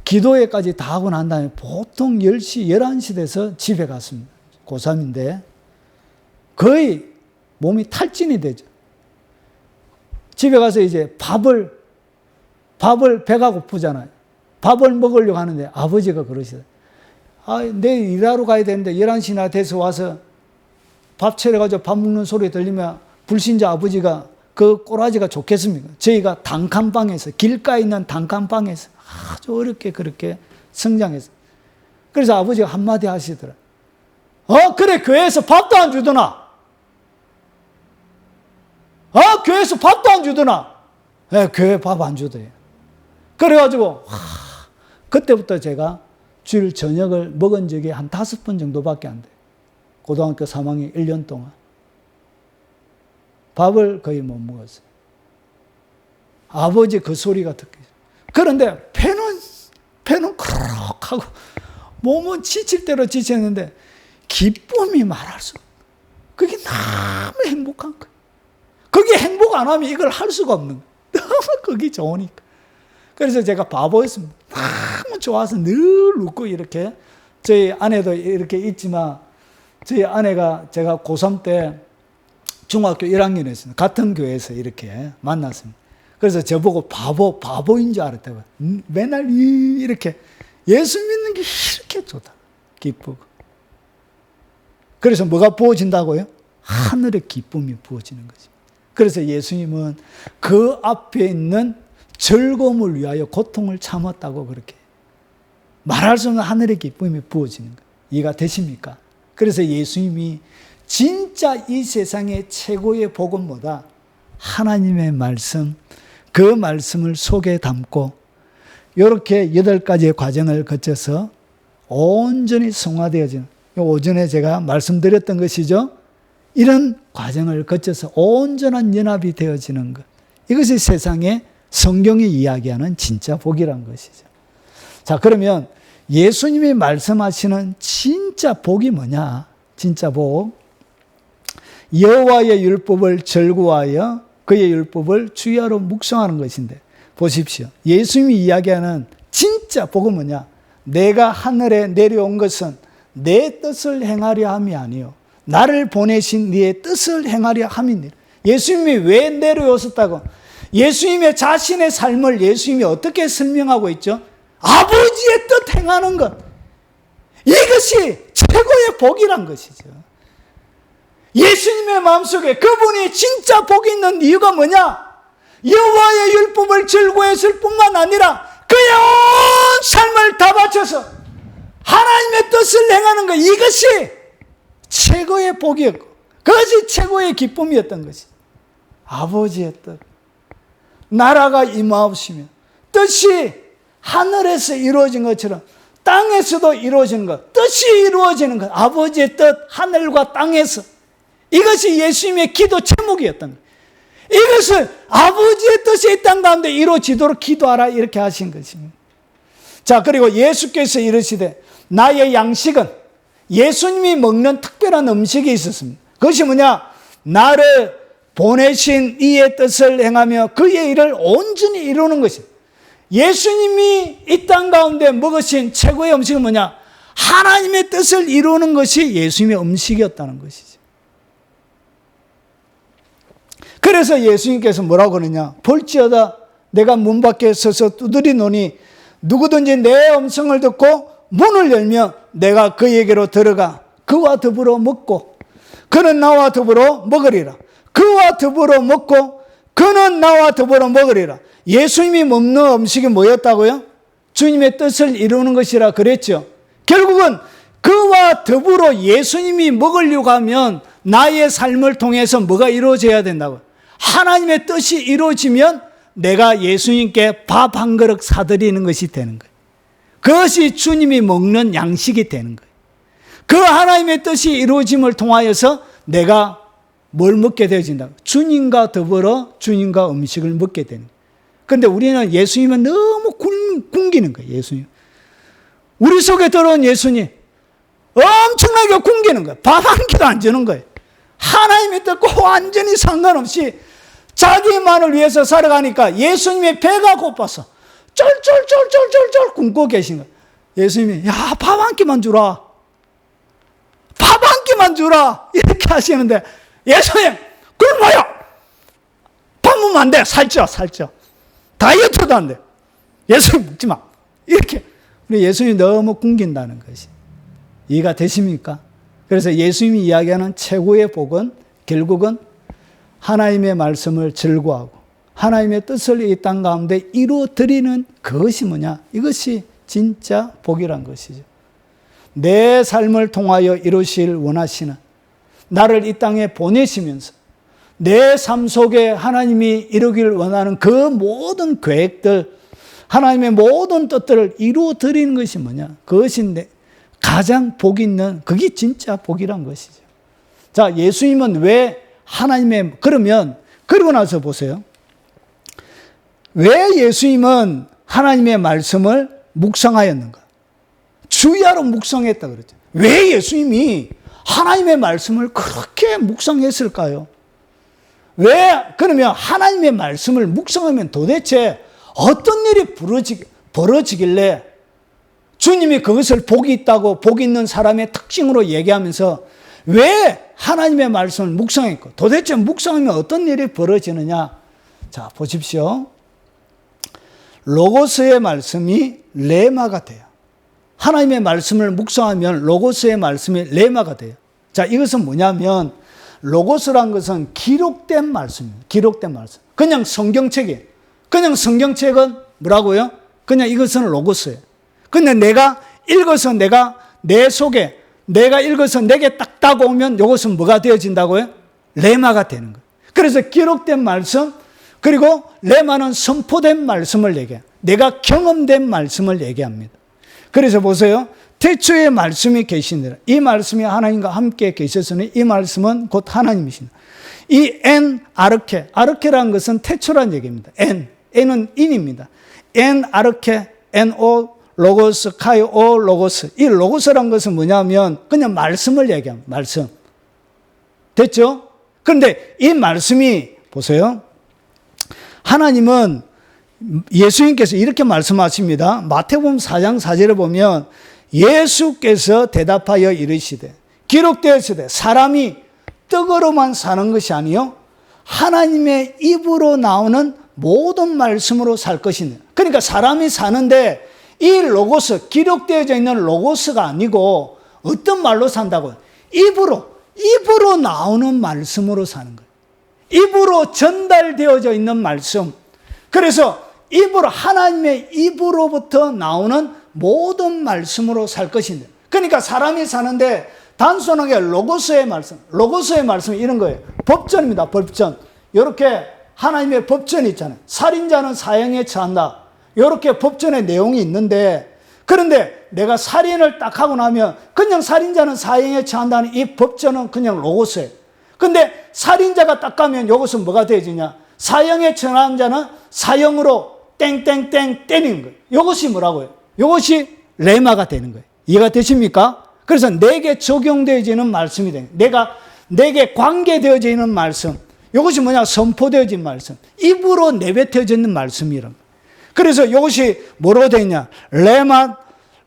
기도회까지 다 하고 난 다음에 보통 10시, 11시 돼서 집에 갔습니다. 고3인데 거의 몸이 탈진이 되죠. 집에 가서 이제 밥을 배가 고프잖아요. 밥을 먹으려고 하는데 아버지가 그러시더라고요. 내일 일하러 가야 되는데 11시나 돼서 와서 밥 차려가지고 밥 먹는 소리 들리면 불신자 아버지가 그 꼬라지가 좋겠습니까? 저희가 단칸방에서, 길가에 있는 단칸방에서 아주 어렵게 그렇게 성장했어요. 그래서 아버지가 한마디 하시더라. 그래, 교회에서 밥도 안 주더나? 교회에서 밥도 안 주더나? 네, 교회 밥 안 주더래요. 그래가지고, 그때부터 제가 주일 저녁을 먹은 적이 한 5번 정도밖에 안 돼요. 고등학교 3학년 1년 동안. 밥을 거의 못 먹었어요. 아버지 그 소리가 듣기. 그런데 배는 크럭하고 몸은 지칠 대로 지쳤는데 기쁨이 말할 수 없어요. 그게 너무 행복한 거예요. 그게 행복 안 하면 이걸 할 수가 없는 거예요. 너무 그게 좋으니까. 그래서 제가 바보였습니다. 너무 좋아서 늘 웃고 이렇게. 저희 아내도 이렇게 있지만 저희 아내가 제가 고3 때 중학교 1학년이었습니다. 같은 교회에서 이렇게 만났습니다. 그래서 저보고 바보인 줄 알았다고요. 맨날 이렇게 예수 믿는 게 이렇게 좋다. 기쁘고. 그래서 뭐가 부어진다고요? 하늘의 기쁨이 부어지는 거지. 그래서 예수님은 그 앞에 있는 즐거움을 위하여 고통을 참았다고 그렇게 말할 수 없는 하늘의 기쁨이 부어지는 거예요. 이해가 되십니까? 그래서 예수님이 진짜 이 세상의 최고의 복음보다 하나님의 말씀, 그 말씀을 속에 담고 이렇게 8가지의 과정을 거쳐서 온전히 성화되어지는, 오전에 제가 말씀드렸던 것이죠. 이런 과정을 거쳐서 온전한 연합이 되어지는 것. 이것이 세상에 성경이 이야기하는 진짜 복이란 것이죠. 자, 그러면 예수님이 말씀하시는 진짜 복이 뭐냐? 진짜 복. 여호와의 율법을 절구하여 그의 율법을 주야로 묵상하는 것인데, 보십시오. 예수님이 이야기하는 진짜 복은 뭐냐? 내가 하늘에 내려온 것은 내 뜻을 행하려 함이 아니요 나를 보내신 네의 뜻을 행하려 함이니라. 예수님이 왜 내려오셨다고? 예수님의 자신의 삶을 예수님이 어떻게 설명하고 있죠? 아버지의 뜻 행하는 것. 이것이 최고의 복이란 것이죠. 예수님의 마음속에 그분이 진짜 복이 있는 이유가 뭐냐? 여호와의 율법을 즐거워했을 뿐만 아니라 그의 온 삶을 다 바쳐서 하나님의 뜻을 행하는 것. 이것이 최고의 복이었고 그것이 최고의 기쁨이었던 것이 아버지의 뜻. 나라가 임하옵시며 뜻이 하늘에서 이루어진 것처럼 땅에서도 이루어지는 것. 뜻이 이루어지는 것. 아버지의 뜻, 하늘과 땅에서. 이것이 예수님의 기도 제목이었던 거예요. 이것을 아버지의 뜻이 이 땅 가운데 이루어지도록 기도하라 이렇게 하신 것입니다. 자, 그리고 예수께서 이르시되 나의 양식은, 예수님이 먹는 특별한 음식이 있었습니다. 그것이 뭐냐? 나를 보내신 이의 뜻을 행하며 그의 일을 온전히 이루는 것입니다. 예수님이 이 땅 가운데 먹으신 최고의 음식은 뭐냐? 하나님의 뜻을 이루는 것이 예수님의 음식이었다는 것이죠. 그래서 예수님께서 뭐라고 그러냐? 볼지어다 내가 문 밖에 서서 두드리노니 누구든지 내 음성을 듣고 문을 열면 내가 그에게로 들어가 그와 더불어 먹고 그는 나와 더불어 먹으리라. 그와 더불어 먹고 그는 나와 더불어 먹으리라. 예수님이 먹는 음식이 뭐였다고요? 주님의 뜻을 이루는 것이라 그랬죠. 결국은 그와 더불어 예수님이 먹으려고 하면 나의 삶을 통해서 뭐가 이루어져야 된다고요? 하나님의 뜻이 이루어지면 내가 예수님께 밥 한 그릇 사드리는 것이 되는 거예요. 그것이 주님이 먹는 양식이 되는 거예요. 그 하나님의 뜻이 이루어짐을 통하여서 내가 뭘 먹게 되어진다? 주님과 더불어 주님과 음식을 먹게 되는 거예요. 그런데 우리는 예수님은 너무 굶기는 거예요. 예수님. 우리 속에 들어온 예수님 엄청나게 굶기는 거예요. 밥 한 끼도 안 주는 거예요. 하나님의 뜻과 완전히 상관없이 자기만을 위해서 살아가니까 예수님의 배가 고파서 쫄쫄쫄쫄쫄쫄 굶고 계신 거예요. 예수님이 야, 밥 한 끼만 주라. 밥 한 끼만 주라. 이렇게 하시는데 예수님 굶어요. 밥 먹으면 안 돼. 살쪄. 다이어트도 안 돼. 예수님 먹지 마. 이렇게 우리 예수님이 너무 굶긴다는 것이 이해가 되십니까? 그래서 예수님이 이야기하는 최고의 복은 결국은 하나님의 말씀을 즐거워하고 하나님의 뜻을 이 땅 가운데 이루어드리는 그것이 뭐냐? 이것이 진짜 복이란 것이죠. 내 삶을 통하여 이루실 원하시는 나를 이 땅에 보내시면서 내 삶 속에 하나님이 이루길 원하는 그 모든 계획들, 하나님의 모든 뜻들을 이루어드리는 것이 뭐냐? 그것이 가장 복 있는, 그게 진짜 복이란 것이죠. 자, 예수님은 왜 하나님의, 그러고 나서 보세요. 왜 예수님은 하나님의 말씀을 묵상하였는가? 주야로 묵상했다 그랬죠. 왜 예수님이 하나님의 말씀을 그렇게 묵상했을까요? 왜, 그러면 하나님의 말씀을 묵상하면 도대체 어떤 일이 벌어지길래 주님이 그것을 복이 있다고 복 있는 사람의 특징으로 얘기하면서 왜 하나님의 말씀을 묵상했고 도대체 묵상하면 어떤 일이 벌어지느냐? 자, 보십시오. 로고스의 말씀이 레마가 돼요. 하나님의 말씀을 묵상하면 로고스의 말씀이 레마가 돼요. 자, 이것은 뭐냐면 로고스란 것은 기록된 말씀입니다. 기록된 말씀. 그냥 성경책이에요. 그냥 성경책은 뭐라고요? 그냥 이것은 로고스예요. 근데 내가 읽어서 내 속에 내가 읽어서 내게 딱 다가오면 이것은 뭐가 되어진다고요? 레마가 되는 거예요. 그래서 기록된 말씀, 그리고 레마는 선포된 말씀을 얘기해요. 내가 경험된 말씀을 얘기합니다. 그래서 보세요. 태초에 말씀이 계시니라. 이 말씀이 하나님과 함께 계셨으니 이 말씀은 곧 하나님이시니라. 이 엔 아르케, 아르케라는 것은 태초란 얘기입니다. 엔은 인입니다. 엔 아르케, 엔오 로고스, 카이오 로고스. 이 로고스란 것은 뭐냐면 그냥 말씀을 얘기합니다. 말씀. 됐죠? 그런데 이 말씀이 보세요. 하나님은 예수님께서 이렇게 말씀하십니다. 마태복음 4장 4절에 보면 예수께서 대답하여 이르시되 기록되었으되 사람이 떡으로만 사는 것이 아니요 하나님의 입으로 나오는 모든 말씀으로 살 것이니. 그러니까 사람이 사는데 이 로고스, 기록되어져 있는 로고스가 아니고 어떤 말로 산다고요? 입으로 나오는 말씀으로 사는 거예요. 입으로 전달되어져 있는 말씀. 그래서 하나님의 입으로부터 나오는 모든 말씀으로 살 것인데. 그러니까 사람이 사는데 단순하게 로고스의 말씀이 이런 거예요. 법전입니다. 법전. 이렇게 하나님의 법전이 있잖아요. 살인자는 사형에 처한다. 이렇게 법전의 내용이 있는데, 그런데 내가 살인을 딱 하고 나면 그냥 살인자는 사형에 처한다는 이 법전은 그냥 로고스예요. 근데 살인자가 딱 가면 이것은 뭐가 되어지냐? 사형에 처한 자는 사형으로 땡땡땡 때리는 거예요. 이것이 뭐라고요? 이것이 레마가 되는 거예요. 이해가 되십니까? 그래서 내게 적용되어지는 말씀이 되는 거예요. 내게 관계되어지는 말씀. 이것이 뭐냐? 선포되어진 말씀. 입으로 내뱉어지는 말씀이란 거예요. 그래서 이것이 뭐로 되냐?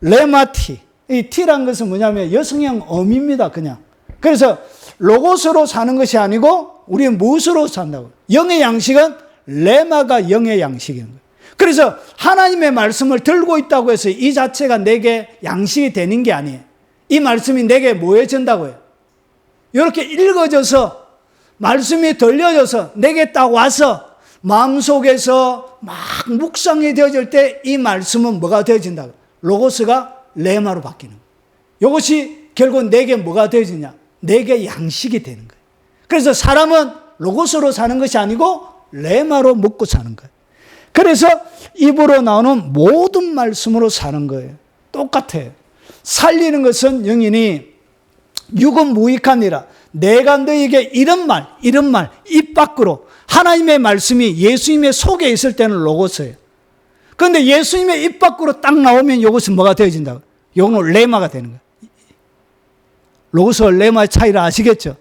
레마티. 이 티란 것은 뭐냐면 여성형 어미입니다. 그냥. 그래서 로고스로 사는 것이 아니고 우리는 무엇으로 산다고? 영의 양식은 레마가 영의 양식인 거예요. 그래서 하나님의 말씀을 들고 있다고 해서 이 자체가 내게 양식이 되는 게 아니에요. 이 말씀이 내게 모여진다고요. 이렇게 읽어져서 말씀이 들려져서 내게 딱 와서 마음속에서 막 묵상이 되어질 때 이 말씀은 뭐가 되어진다고요? 로고스가 레마로 바뀌는 거예요. 이것이 결국 내게 뭐가 되어지냐? 내게 양식이 되는 거예요. 그래서 사람은 로고스로 사는 것이 아니고 레마로 먹고 사는 거예요. 그래서 입으로 나오는 모든 말씀으로 사는 거예요. 똑같아요. 살리는 것은 영이니 육은 무익하니라. 내가 너에게 이런 말, 입 밖으로. 하나님의 말씀이 예수님의 속에 있을 때는 로고스예요. 그런데 예수님의 입 밖으로 딱 나오면 이것은 뭐가 되어진다고? 이거는 레마가 되는 거예요. 로고스와 레마의 차이를 아시겠죠?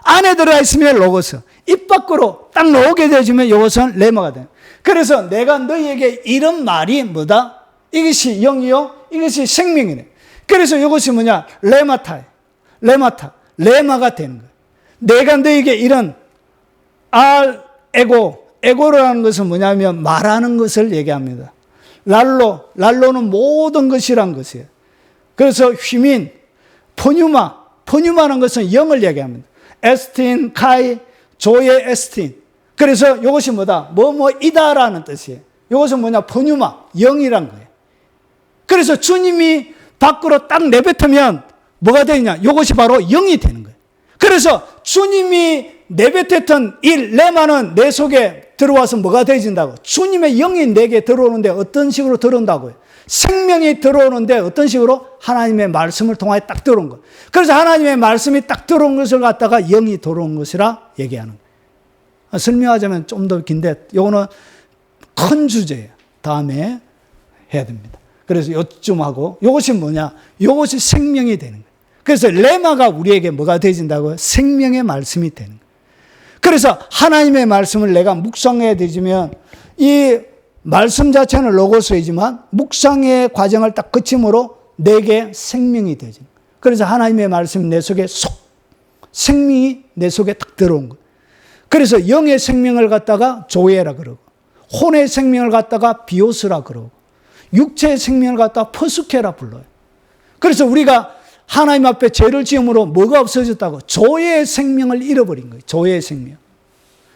안에 들어가 있으면 로고스, 입 밖으로 딱 나오게 되어지면 이것은 레마가 돼요. 그래서 내가 너희에게 이런 말이 뭐다? 이것이 영이요, 이것이 생명이네. 그래서 이것이 뭐냐? 레마가 되는 거예요. 내가 너희에게 이런 에고라는 것은 뭐냐면 말하는 것을 얘기합니다. 랄로는 모든 것이란 것이에요. 그래서 휘민, 포뉴마는 것은 영을 얘기합니다. 에스틴, 카이, 조의 에스틴. 그래서 이것이 뭐다? 뭐이다라는 뜻이에요. 이것은 뭐냐? 포뉴마, 영이란 거예요. 그래서 주님이 밖으로 딱 내뱉으면 뭐가 되느냐? 이것이 바로 영이 되는 거예요. 그래서 주님이 내뱉었던 이 레마는 내 속에 들어와서 뭐가 되어진다고? 주님의 영이 내게 들어오는데 어떤 식으로 들어온다고요? 생명이 들어오는데 어떤 식으로? 하나님의 말씀을 통하여 딱 들어온 거예요. 그래서 하나님의 말씀이 딱 들어온 것을 갖다가 영이 들어온 것이라 얘기하는 거예요. 설명하자면 좀 더 긴데 이거는 큰 주제예요. 다음에 해야 됩니다. 그래서 요쯤 하고 이것이 뭐냐? 이것이 생명이 되는 거예요. 그래서 레마가 우리에게 뭐가 되어진다고요? 생명의 말씀이 되는 거예요. 그래서 하나님의 말씀을 내가 묵상해야 되지만 이 말씀 자체는 로고스이지만 묵상의 과정을 딱 거침으로 내게 생명이 되죠. 그래서 하나님의 말씀이 내 속에 생명이 내 속에 딱 들어온 거예요. 그래서 영의 생명을 갖다가 조에라 그러고 혼의 생명을 갖다가 비오스라 그러고 육체의 생명을 갖다가 퍼스케라 불러요. 그래서 우리가 하나님 앞에 죄를 지음으로 뭐가 없어졌다고? 조의 생명을 잃어버린 거예요. 조의 생명.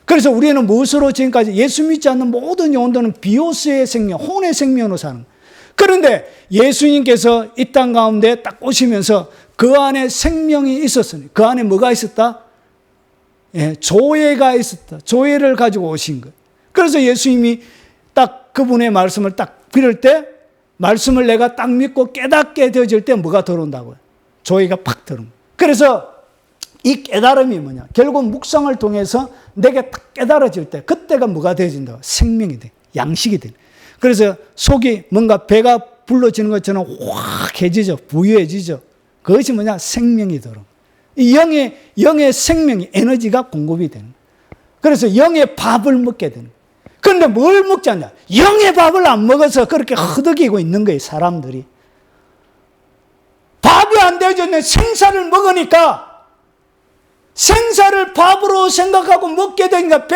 그래서 우리는 무엇으로 지금까지 예수 믿지 않는 모든 영혼들은 비오스의 생명, 혼의 생명으로 사는 거예요. 그런데 예수님께서 이 땅 가운데 딱 오시면서 그 안에 생명이 있었으니 그 안에 뭐가 있었다? 조회가 있었다. 조회를 가지고 오신 거예요. 그래서 예수님이 딱 그분의 말씀을 딱 빌을 때 말씀을 내가 딱 믿고 깨닫게 되어질 때 뭐가 들어온다고요? 조회가 팍 들어온 거예요. 그래서 이 깨달음이 뭐냐? 결국 묵상을 통해서 내게 딱 깨달아질 때 그때가 뭐가 되어진다고? 생명이 돼. 양식이 돼. 그래서 속이 뭔가 배가 불러지는 것처럼 확 해지죠. 부유해지죠. 그것이 뭐냐? 생명이 들어. 이 영의 생명이 에너지가 공급이 되는 거예요. 그래서 영의 밥을 먹게 되는 거예요. 그런데 뭘 먹지 않냐? 영의 밥을 안 먹어서 그렇게 허덕이고 있는 거예요, 사람들이. 밥이 안 되어졌네. 생사를 먹으니까 생사를 밥으로 생각하고 먹게 되니까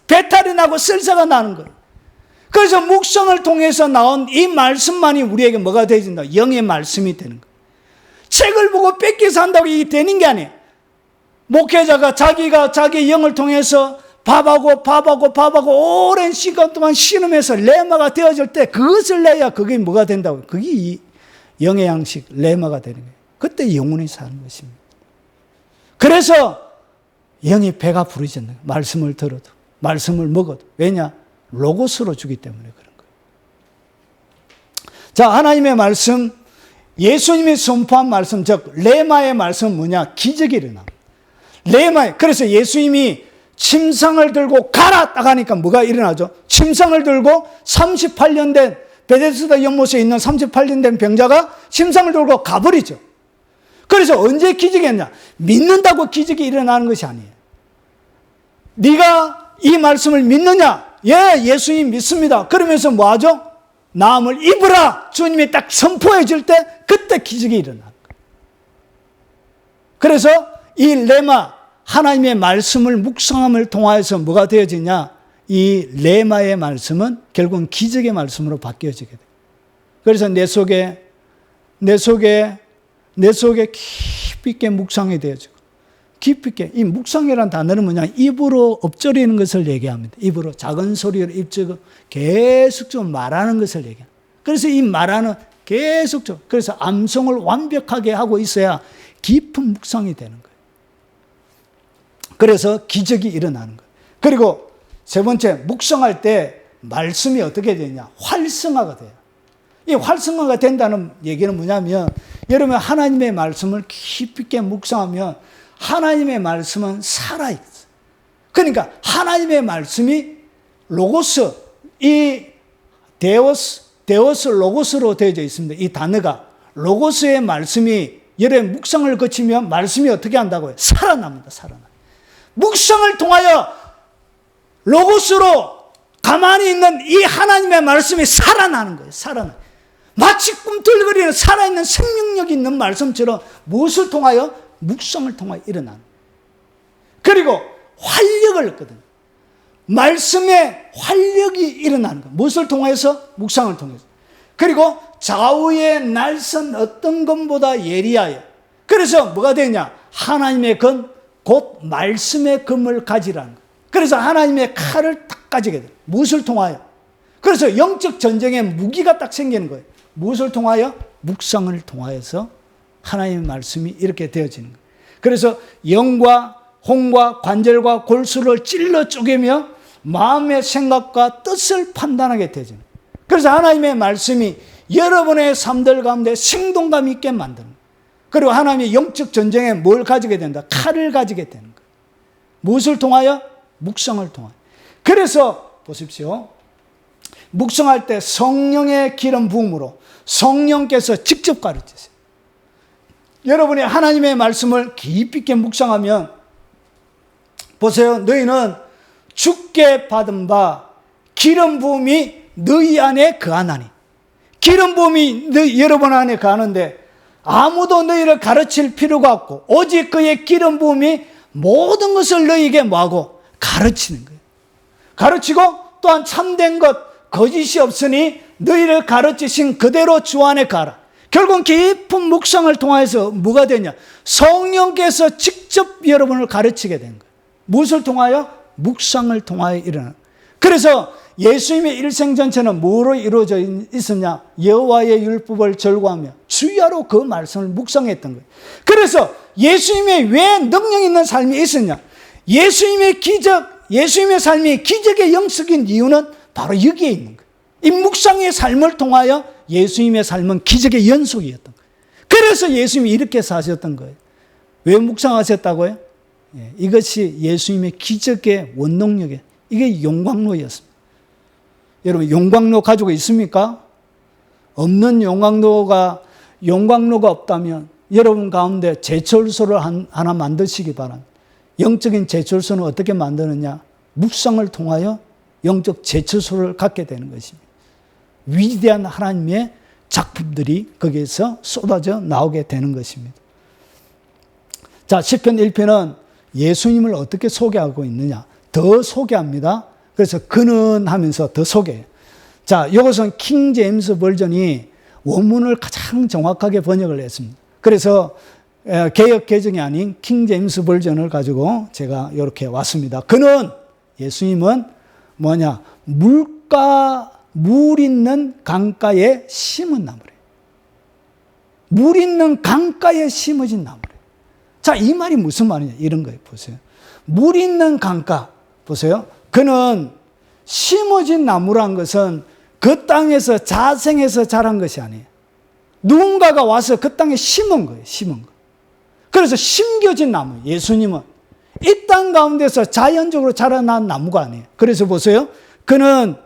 배탈이 나고 설사가 나는 거예요. 그래서 묵상을 통해서 나온 이 말씀만이 우리에게 뭐가 되어진다? 영의 말씀이 되는 거예요. 책을 보고 뺏겨서 한다고 이게 되는 게 아니에요. 목회자가 자기가 자기의 영을 통해서 밥하고 오랜 시간 동안 신음해서 레마가 되어질 때 그것을 내야 그게 뭐가 된다고요? 그게 이 영의 양식, 레마가 되는 거예요. 그때 영혼이 사는 것입니다. 그래서 영이 배가 부르짖는 거예요. 말씀을 들어도, 말씀을 먹어도. 왜냐? 로고스로 주기 때문에 그런 거예요. 자, 하나님의 말씀, 예수님이 선포한 말씀, 즉 레마의 말씀은 뭐냐? 기적이 일어나. 레마의, 그래서 예수님이 침상을 들고 가라 딱 하니까 뭐가 일어나죠? 침상을 들고 38년 된 베데스다 연못에 있는 38년 된 병자가 침상을 들고 가버리죠. 그래서 언제 기적이 했냐? 믿는다고 기적이 일어나는 것이 아니에요. 네가 이 말씀을 믿느냐? 예, 예수님 믿습니다. 그러면서 뭐 하죠? 나음을 입으라. 주님이 딱 선포해 줄 때 그때 기적이 일어나는 거예요. 그래서 이 레마, 하나님의 말씀을 묵상함을 통하여서 뭐가 되어지냐? 이 레마의 말씀은 결국은 기적의 말씀으로 바뀌어지게 돼요. 그래서 내 속에 깊이 있게 묵상이 되어지고, 깊이 있게, 이 묵상이라는 단어는 뭐냐? 입으로 엎조리는 것을 얘기합니다. 입으로 작은 소리로 입적으로 계속적으로 말하는 것을 얘기합니다. 그래서 이 말하는 계속적으로, 그래서 암송을 완벽하게 하고 있어야 깊은 묵상이 되는 거예요. 그래서 기적이 일어나는 거예요. 그리고 세 번째, 묵상할 때 말씀이 어떻게 되냐? 활성화가 돼요. 이 활성화가 된다는 얘기는 뭐냐면, 여러분 하나님의 말씀을 깊이 있게 묵상하면 하나님의 말씀은 살아있어요. 그러니까 하나님의 말씀이 로고스, 이 데오스 로고스로 되어져 있습니다. 이 단어가 로고스의 말씀이 여러분 묵상을 거치면 말씀이 어떻게 한다고요? 살아납니다. 살아나. 묵상을 통하여 로고스로 가만히 있는 이 하나님의 말씀이 살아나는 거예요. 살아나. 마치 꿈틀거리는 살아있는 생명력이 있는 말씀처럼 무엇을 통하여? 묵상을 통하여 일어나는 거예요. 그리고 활력을 얻거든요. 말씀에 활력이 일어나는 거예요. 무엇을 통해서? 묵상을 통해서. 그리고 좌우의 날선 어떤 것보다 예리하여. 그래서 뭐가 되냐? 하나님의 건, 곧 말씀의 검을 가지라는 거예요. 그래서 하나님의 칼을 딱 가지게 돼요. 무엇을 통하여? 그래서 영적 전쟁의 무기가 딱 생기는 거예요. 무엇을 통하여? 묵상을 통하여서 하나님의 말씀이 이렇게 되어지는 거예요. 그래서 영과 혼과 관절과 골수를 찔러 쪼개며 마음의 생각과 뜻을 판단하게 되어지는 거예요. 그래서 하나님의 말씀이 여러분의 삶들 가운데 생동감 있게 만드는 거예요. 그리고 하나님의 영적 전쟁에 뭘 가지게 된다? 칼을 가지게 되는 거예요. 무엇을 통하여? 묵상을 통하여. 그래서 보십시오. 묵상할 때 성령의 기름 부음으로 성령께서 직접 가르치세요. 여러분이 하나님의 말씀을 깊이 있게 묵상하면 보세요. 너희는 주께 받은 바 기름 부음이 너희 안에 거하나니. 기름 부음이 여러분 안에 거하는데 아무도 너희를 가르칠 필요가 없고 오직 그의 기름 부음이 모든 것을 너희에게 뭐하고? 가르치는 거예요. 가르치고 또한 참된 것, 거짓이 없으니 너희를 가르치신 그대로 주 안에 가라. 결국 깊은 묵상을 통해서 뭐가 되냐? 성령께서 직접 여러분을 가르치게 된 거예요. 무엇을 통하여? 묵상을 통하여 일어나는. 그래서 예수님의 일생 전체는 뭐로 이루어져 있었냐? 여호와의 율법을 절거하며 주야로 그 말씀을 묵상했던 거예요. 그래서 예수님의 왜 능력 있는 삶이 있었냐? 예수님의 기적, 예수님의 삶이 기적의 영역인 이유는 바로 여기에 있는 거예요. 이 묵상의 삶을 통하여 예수님의 삶은 기적의 연속이었던 거예요. 그래서 예수님이 이렇게 사셨던 거예요. 왜 묵상하셨다고요? 이것이 예수님의 기적의 원동력이에요. 이게 용광로였습니다. 여러분 용광로 가지고 있습니까? 없는 용광로가 없다면 여러분 가운데 제철소를 하나 만드시기 바랍니다. 영적인 제철소는 어떻게 만드느냐? 묵상을 통하여 영적 제철소를 갖게 되는 것입니다. 위대한 하나님의 작품들이 거기에서 쏟아져 나오게 되는 것입니다. 자, 시편 1편은 예수님을 어떻게 소개하고 있느냐? 더 소개합니다. 그래서 그는 하면서 더 소개해요. 자, 이것은 킹 제임스 버전이 원문을 가장 정확하게 번역을 했습니다. 그래서 개역 개정이 아닌 킹 제임스 버전을 가지고 제가 이렇게 왔습니다. 그는, 예수님은 뭐냐? 물 있는 강가에 심은 나무래요. 물 있는 강가에 심어진 나무래요. 자, 이 말이 무슨 말이냐? 이런 거예요. 보세요. 물 있는 강가, 보세요. 그는 심어진 나무란 것은 그 땅에서 자생해서 자란 것이 아니에요. 누군가가 와서 그 땅에 심은 거예요. 심은 거. 그래서 심겨진 나무, 예수님은 이 땅 가운데서 자연적으로 자라난 나무가 아니에요. 그래서 보세요. 그는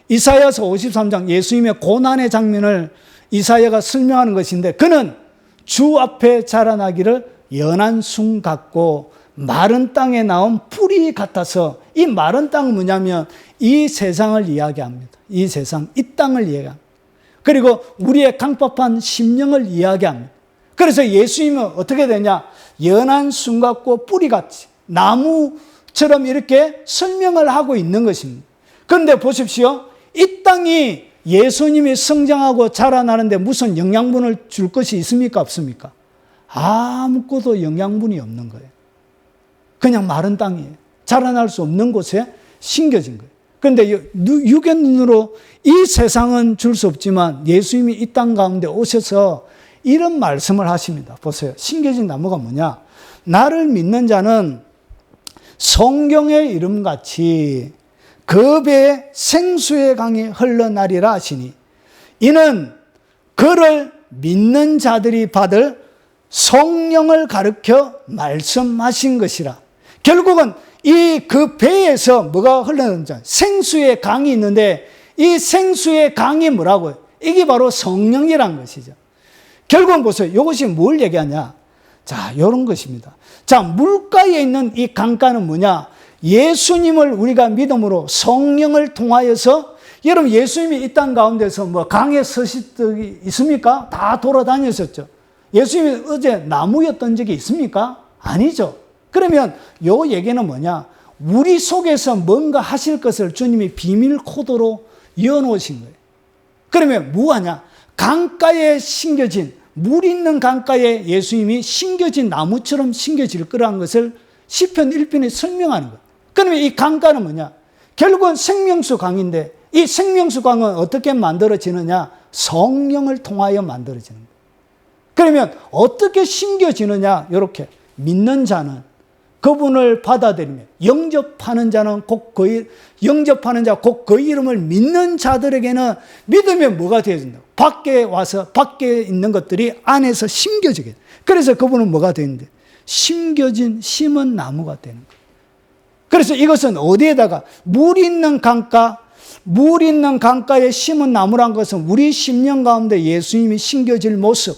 이사야서 53장 예수님의 고난의 장면을 이사야가 설명하는 것인데, 그는 주 앞에 자라나기를 연한 순 같고 마른 땅에 나온 뿌리 같아서, 이 마른 땅은 뭐냐면 이 세상을 이야기합니다. 이 세상, 이 땅을 이야기합니다. 그리고 우리의 강팍한 심령을 이야기합니다. 그래서 예수님은 어떻게 되냐? 연한 순 같고 뿌리 같이 나무처럼 이렇게 설명을 하고 있는 것입니다. 그런데 보십시오. 이 땅이 예수님이 성장하고 자라나는데 무슨 영양분을 줄 것이 있습니까? 없습니까? 아무것도 영양분이 없는 거예요. 그냥 마른 땅이에요. 자라날 수 없는 곳에 심겨진 거예요. 그런데 육의 눈으로 이 세상은 줄 수 없지만 예수님이 이 땅 가운데 오셔서 이런 말씀을 하십니다. 보세요. 심겨진 나무가 뭐냐? 나를 믿는 자는 성경의 이름같이 그 배에 생수의 강이 흘러나리라 하시니, 이는 그를 믿는 자들이 받을 성령을 가르쳐 말씀하신 것이라. 결국은 이 그 배에서 뭐가 흘러나오는지, 생수의 강이 있는데 이 생수의 강이 뭐라고요? 이게 바로 성령이란 것이죠. 결국은 보세요. 이것이 뭘 얘기하냐? 자, 이런 것입니다. 자, 물가에 있는 이 강가는 뭐냐? 예수님을 우리가 믿음으로 성령을 통하여서, 여러분 예수님이 이 땅 가운데서 뭐 강에 서실 적이 있습니까? 다 돌아다녔었죠. 예수님이 어제 나무였던 적이 있습니까? 아니죠. 그러면 요 얘기는 뭐냐? 우리 속에서 뭔가 하실 것을 주님이 비밀 코드로 이어놓으신 거예요. 그러면 뭐하냐? 강가에 심겨진, 물 있는 강가에 예수님이 심겨진 나무처럼 심겨질 거라는 것을 시편 1편에 설명하는 거예요. 그러면 이 강가는 뭐냐? 결국은 생명수 강인데, 이 생명수 강은 어떻게 만들어지느냐? 성령을 통하여 만들어지는 거예요. 그러면 어떻게 심겨지느냐? 이렇게 믿는 자는 그분을 받아들이며 영접하는 자는 곧 그 이름을 믿는 자들에게는 믿으면 뭐가 되어진다고? 밖에 와서 밖에 있는 것들이 안에서 심겨지게. 그래서 그분은 뭐가 되는데? 심겨진 심은 나무가 되는 거예요. 그래서 이것은 어디에다가 물 있는 강가에 심은 나무란 것은 우리 심령 가운데 예수님이 심겨질 모습,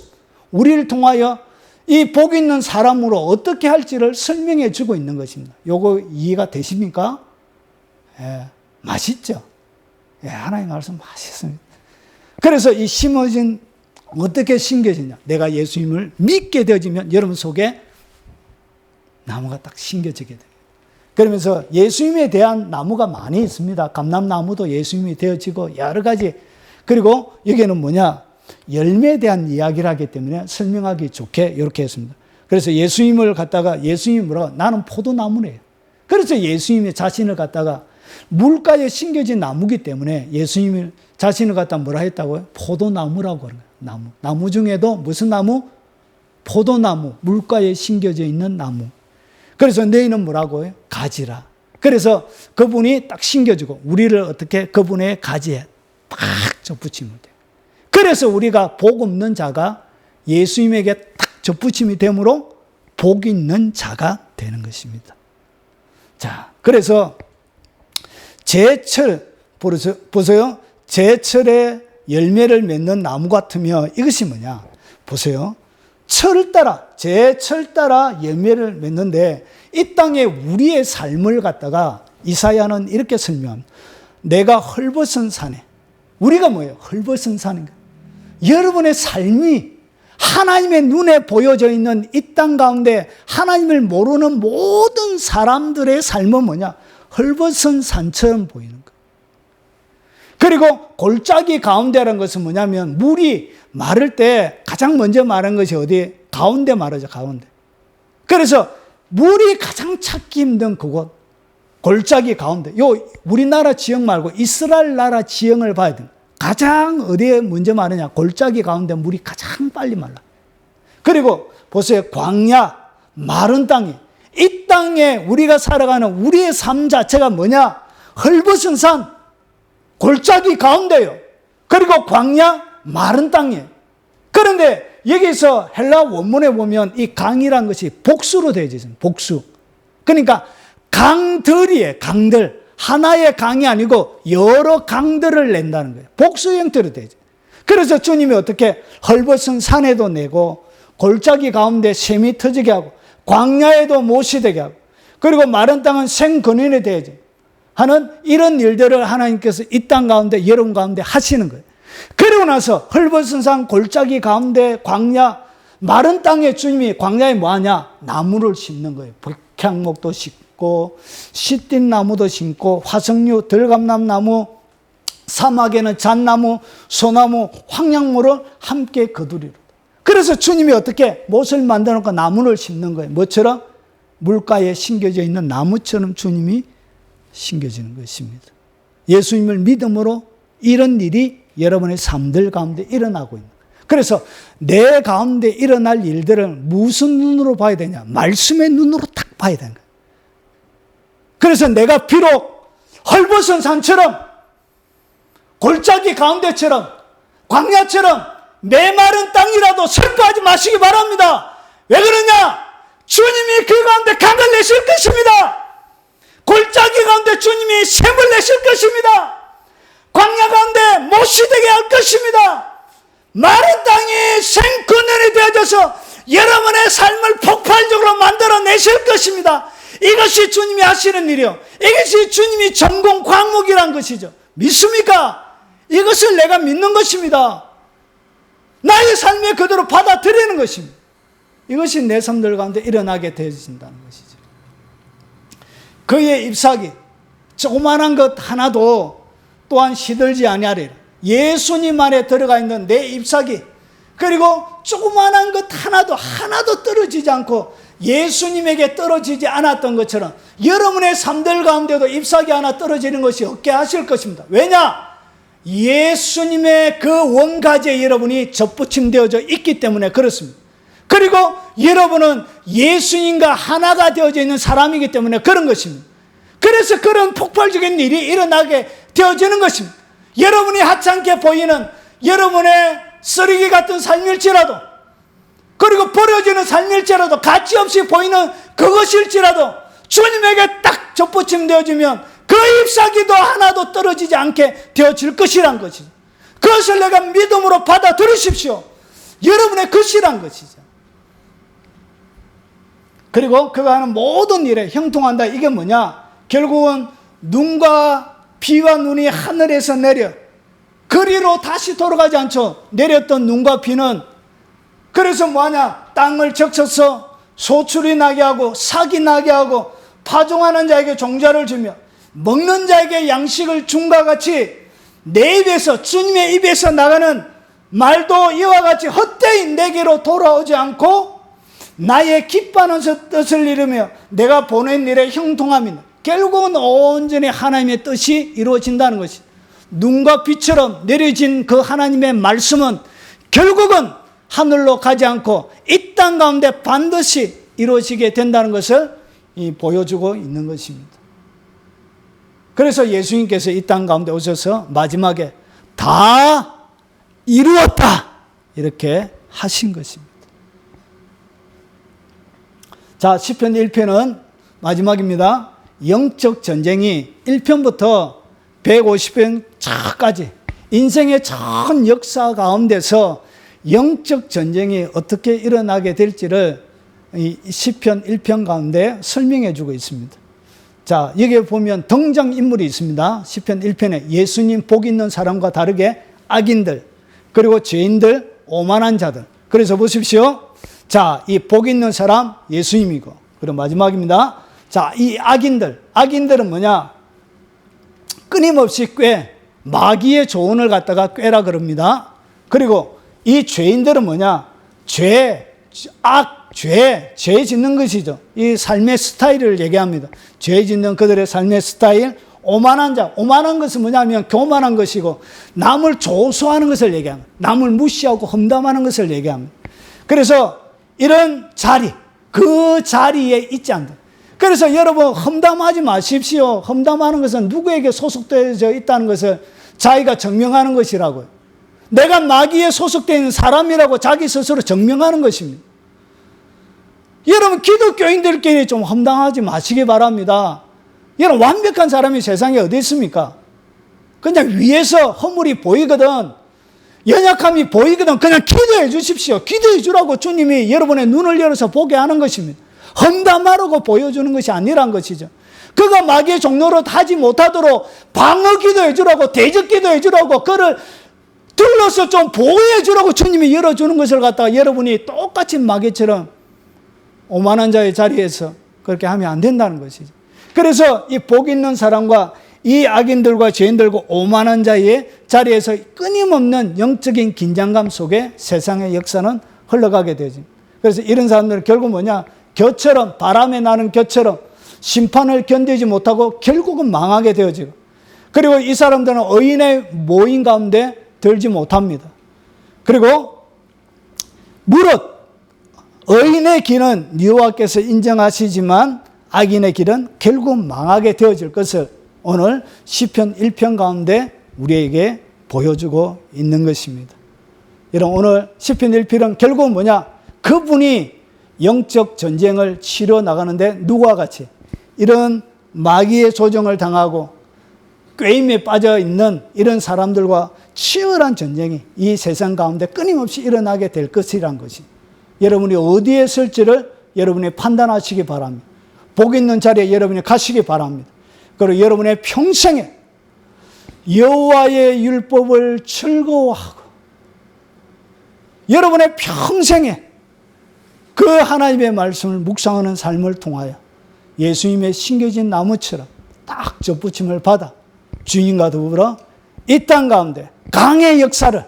우리를 통하여 이 복 있는 사람으로 어떻게 할지를 설명해 주고 있는 것입니다. 요거 이해가 되십니까? 예, 맛있죠? 예, 하나님의 말씀 맛있습니다. 그래서 이 심어진, 어떻게 심겨지냐? 내가 예수님을 믿게 되어지면 여러분 속에 나무가 딱 심겨지게 돼요. 그러면서 예수님에 대한 나무가 많이 있습니다. 감람나무도 예수님이 되어지고 여러 가지. 그리고 여기는 뭐냐? 열매에 대한 이야기를 하기 때문에 설명하기 좋게 이렇게 했습니다. 그래서 예수님을 갖다가 예수님이 뭐라고? 나는 포도나무래요. 그래서 예수님이 자신을 갖다가 물가에 심겨진 나무기 때문에 예수님이 자신을 갖다 뭐라 했다고요? 포도나무라고 그러는 거예요. 나무. 나무 중에도 무슨 나무? 포도나무. 물가에 심겨져 있는 나무. 그래서 너희는 뭐라고 해요? 가지라. 그래서 그분이 딱 심겨지고 우리를 어떻게 그분의 가지에 팍 접붙이면 돼요. 그래서 우리가 복 없는 자가 예수님에게 딱 접붙임이 되므로 복 있는 자가 되는 것입니다. 자, 그래서 제철, 보세요. 제철에 열매를 맺는 나무 같으며 이것이 뭐냐? 보세요. 철을 따라, 제철 따라 열매를 맺는데 이 땅에 우리의 삶을 갖다가 이사야는 이렇게 설명합니다. 내가 헐벗은 산에, 우리가 뭐예요? 헐벗은 산인가? 여러분의 삶이 하나님의 눈에 보여져 있는 이 땅 가운데 하나님을 모르는 모든 사람들의 삶은 뭐냐? 헐벗은 산처럼 보이는 거예요. 그리고 골짜기 가운데라는 것은 뭐냐면 물이 마를 때 가장 먼저 마른 것이 어디? 가운데 마르죠, 가운데. 그래서 물이 가장 찾기 힘든 그곳, 골짜기 가운데. 요 우리나라 지형 말고 이스라엘 나라 지형을 봐야 돼요. 가장 어디에 먼저 마르냐? 골짜기 가운데 물이 가장 빨리 말라. 그리고 보세요. 광야, 마른 땅이. 이 땅에 우리가 살아가는 우리의 삶 자체가 뭐냐? 헐벗은 산, 골짜기 가운데요. 그리고 광야, 마른 땅이에요. 그런데 여기서 헬라 원문에 보면 이 강이란 것이 복수로 되어 있어요. 복수. 그러니까 강들이에요. 강들. 하나의 강이 아니고 여러 강들을 낸다는 거예요. 복수 형태로 되죠. 그래서 주님이 어떻게 헐벗은 산에도 내고 골짜기 가운데 샘이 터지게 하고 광야에도 못이 되게 하고 그리고 마른 땅은 생근원이 되죠. 하는 이런 일들을 하나님께서 이 땅 가운데 여러분 가운데 하시는 거예요. 그리고 나서 헐벗은 산 골짜기 가운데 광야 마른 땅에 주님이 광야에 뭐하냐? 나무를 심는 거예요. 백향목도 심고 시띠 나무도 심고 화석류, 들감남나무, 사막에는 잣나무, 소나무, 황량무를 함께 거두리로. 그래서 주님이 어떻게 못을 만들어 놓고 나무를 심는 거예요. 뭐처럼? 물가에 심겨져 있는 나무처럼 주님이 심겨지는 것입니다. 예수님을 믿음으로 이런 일이 여러분의 삶들 가운데 일어나고 있는 거예요. 그래서 내 가운데 일어날 일들을 무슨 눈으로 봐야 되냐? 말씀의 눈으로 딱 봐야 되는 거예요. 그래서 내가 비록 헐벗은 산처럼 골짜기 가운데처럼 광야처럼 메마른 땅이라도 슬퍼하지 마시기 바랍니다. 왜 그러냐? 주님이 그 가운데 강을 내실 것입니다. 골짜기 가운데 주님이 샘을 내실 것입니다. 광야 가운데 못이 되게 할 것입니다. 마른 땅이 생근원이 되어져서 여러분의 삶을 폭발적으로 만들어내실 것입니다. 이것이 주님이 하시는 일이요. 이것이 주님이 전공 과목이란 것이죠. 믿습니까? 이것을 내가 믿는 것입니다. 나의 삶에 그대로 받아들이는 것입니다. 이것이 내 삶들 가운데 일어나게 되어진다는 것이죠. 그의 잎사귀, 조그만한 것 하나도 또한 시들지 아니하리라. 예수님 안에 들어가 있는 내 잎사귀, 그리고 조그만한 것 하나도 떨어지지 않고 예수님에게 떨어지지 않았던 것처럼 여러분의 삶들 가운데도 잎사귀 하나 떨어지는 것이 없게 하실 것입니다. 왜냐? 예수님의 그 원가지에 여러분이 접붙임되어져 있기 때문에 그렇습니다. 그리고 여러분은 예수님과 하나가 되어져 있는 사람이기 때문에 그런 것입니다. 그래서 그런 폭발적인 일이 일어나게 되어지는 것입니다. 여러분이 하찮게 보이는 여러분의 쓰레기 같은 삶일지라도, 그리고 버려지는 삶일지라도, 가치없이 보이는 그것일지라도 주님에게 딱 접붙임되어지면 그 잎사귀도 하나도 떨어지지 않게 되어질 것이란 것이죠. 그것을 내가 믿음으로 받아들이십시오. 여러분의 것이란 것이죠. 그리고 그가 하는 모든 일에 형통한다. 이게 뭐냐? 결국은 눈과 비와 눈이 하늘에서 내려 그리로 다시 돌아가지 않죠. 내렸던 눈과 비는 그래서 뭐하냐? 땅을 적셔서 소출이 나게 하고 삭이 나게 하고 파종하는 자에게 종자를 주며 먹는 자에게 양식을 줌과 같이 내 입에서, 주님의 입에서 나가는 말도 이와 같이 헛되이 내게로 돌아오지 않고 나의 기뻐하는 뜻을 이루며 내가 보낸 일에 형통함이다. 결국은 온전히 하나님의 뜻이 이루어진다는 것이, 눈과 빛처럼 내려진 그 하나님의 말씀은 결국은 하늘로 가지 않고 이 땅 가운데 반드시 이루어지게 된다는 것을 보여주고 있는 것입니다. 그래서 예수님께서 이 땅 가운데 오셔서 마지막에 다 이루었다 이렇게 하신 것입니다. 자, 시편 1편은 마지막입니다. 영적 전쟁이 1편부터 150편까지 인생의 전 역사 가운데서 영적 전쟁이 어떻게 일어나게 될지를 이 시편 1편 가운데 설명해 주고 있습니다. 자, 여기에 보면 등장인물이 있습니다. 시편 1편에 예수님 복 있는 사람과 다르게 악인들, 그리고 죄인들, 오만한 자들. 그래서 보십시오. 자, 이 복 있는 사람 예수님이고, 그리고 마지막입니다. 자, 이 악인들은 뭐냐? 끊임없이 꾀, 마귀의 조언을 갖다가 꾀라 그럽니다. 그리고 이 죄인들은 뭐냐? 죄 짓는 것이죠. 이 삶의 스타일을 얘기합니다. 죄 짓는 그들의 삶의 스타일. 오만한 자, 오만한 것은 뭐냐면 교만한 것이고 남을 조소하는 것을 얘기합니다. 남을 무시하고 험담하는 것을 얘기합니다. 그래서 이런 자리, 그 자리에 있지 않다. 그래서 여러분 험담하지 마십시오. 험담하는 것은 누구에게 소속되어 있다는 것을 자기가 증명하는 것이라고요. 내가 마귀에 소속되어 있는 사람이라고 자기 스스로 증명하는 것입니다. 여러분 기독교인들끼리 좀 험담하지 마시기 바랍니다. 여러분 완벽한 사람이 세상에 어디 있습니까? 그냥 위에서 허물이 보이거든, 연약함이 보이거든 그냥 기도해 주십시오. 기도해 주라고 주님이 여러분의 눈을 열어서 보게 하는 것입니다. 험담하라고 보여주는 것이 아니란 것이죠. 그가 마귀의 종로로 하지 못하도록 방어 기도해 주라고, 대적 기도해 주라고, 그를 둘러서 좀 보호해 주라고 주님이 열어주는 것을 갖다가 여러분이 똑같이 마귀처럼 오만한 자의 자리에서 그렇게 하면 안 된다는 것이죠. 그래서 이 복 있는 사람과 이 악인들과 죄인들과 오만한 자의 자리에서 끊임없는 영적인 긴장감 속에 세상의 역사는 흘러가게 되죠. 그래서 이런 사람들은 결국 뭐냐? 겨처럼, 바람에 나는 겨처럼 심판을 견디지 못하고 결국은 망하게 되어지고, 그리고 이 사람들은 의인의 모임 가운데 들지 못합니다. 그리고 무릇 의인의 길은 여호와께서 인정하시지만 악인의 길은 결국 망하게 되어질 것을 오늘 시편 1편 가운데 우리에게 보여주고 있는 것입니다. 여러분 오늘 시편 1편은 결국 뭐냐? 그분이 영적 전쟁을 치러 나가는데 누구와 같이 이런 마귀의 조종을 당하고 꾀임에 빠져 있는 이런 사람들과 치열한 전쟁이 이 세상 가운데 끊임없이 일어나게 될 것이란 것이, 여러분이 어디에 설지를 여러분이 판단하시기 바랍니다. 복 있는 자리에 여러분이 가시기 바랍니다. 그리고 여러분의 평생에 여호와의 율법을 즐거워하고 여러분의 평생에 그 하나님의 말씀을 묵상하는 삶을 통하여 예수님의 심겨진 나무처럼 딱 접붙임을 받아 주님과 더불어 이 땅 가운데 강의 역사를,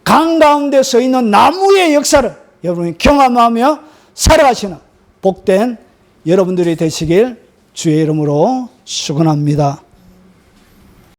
강 가운데 서 있는 나무의 역사를 여러분이 경험하며 살아가시는 복된 여러분들이 되시길 주의 이름으로 축원합니다.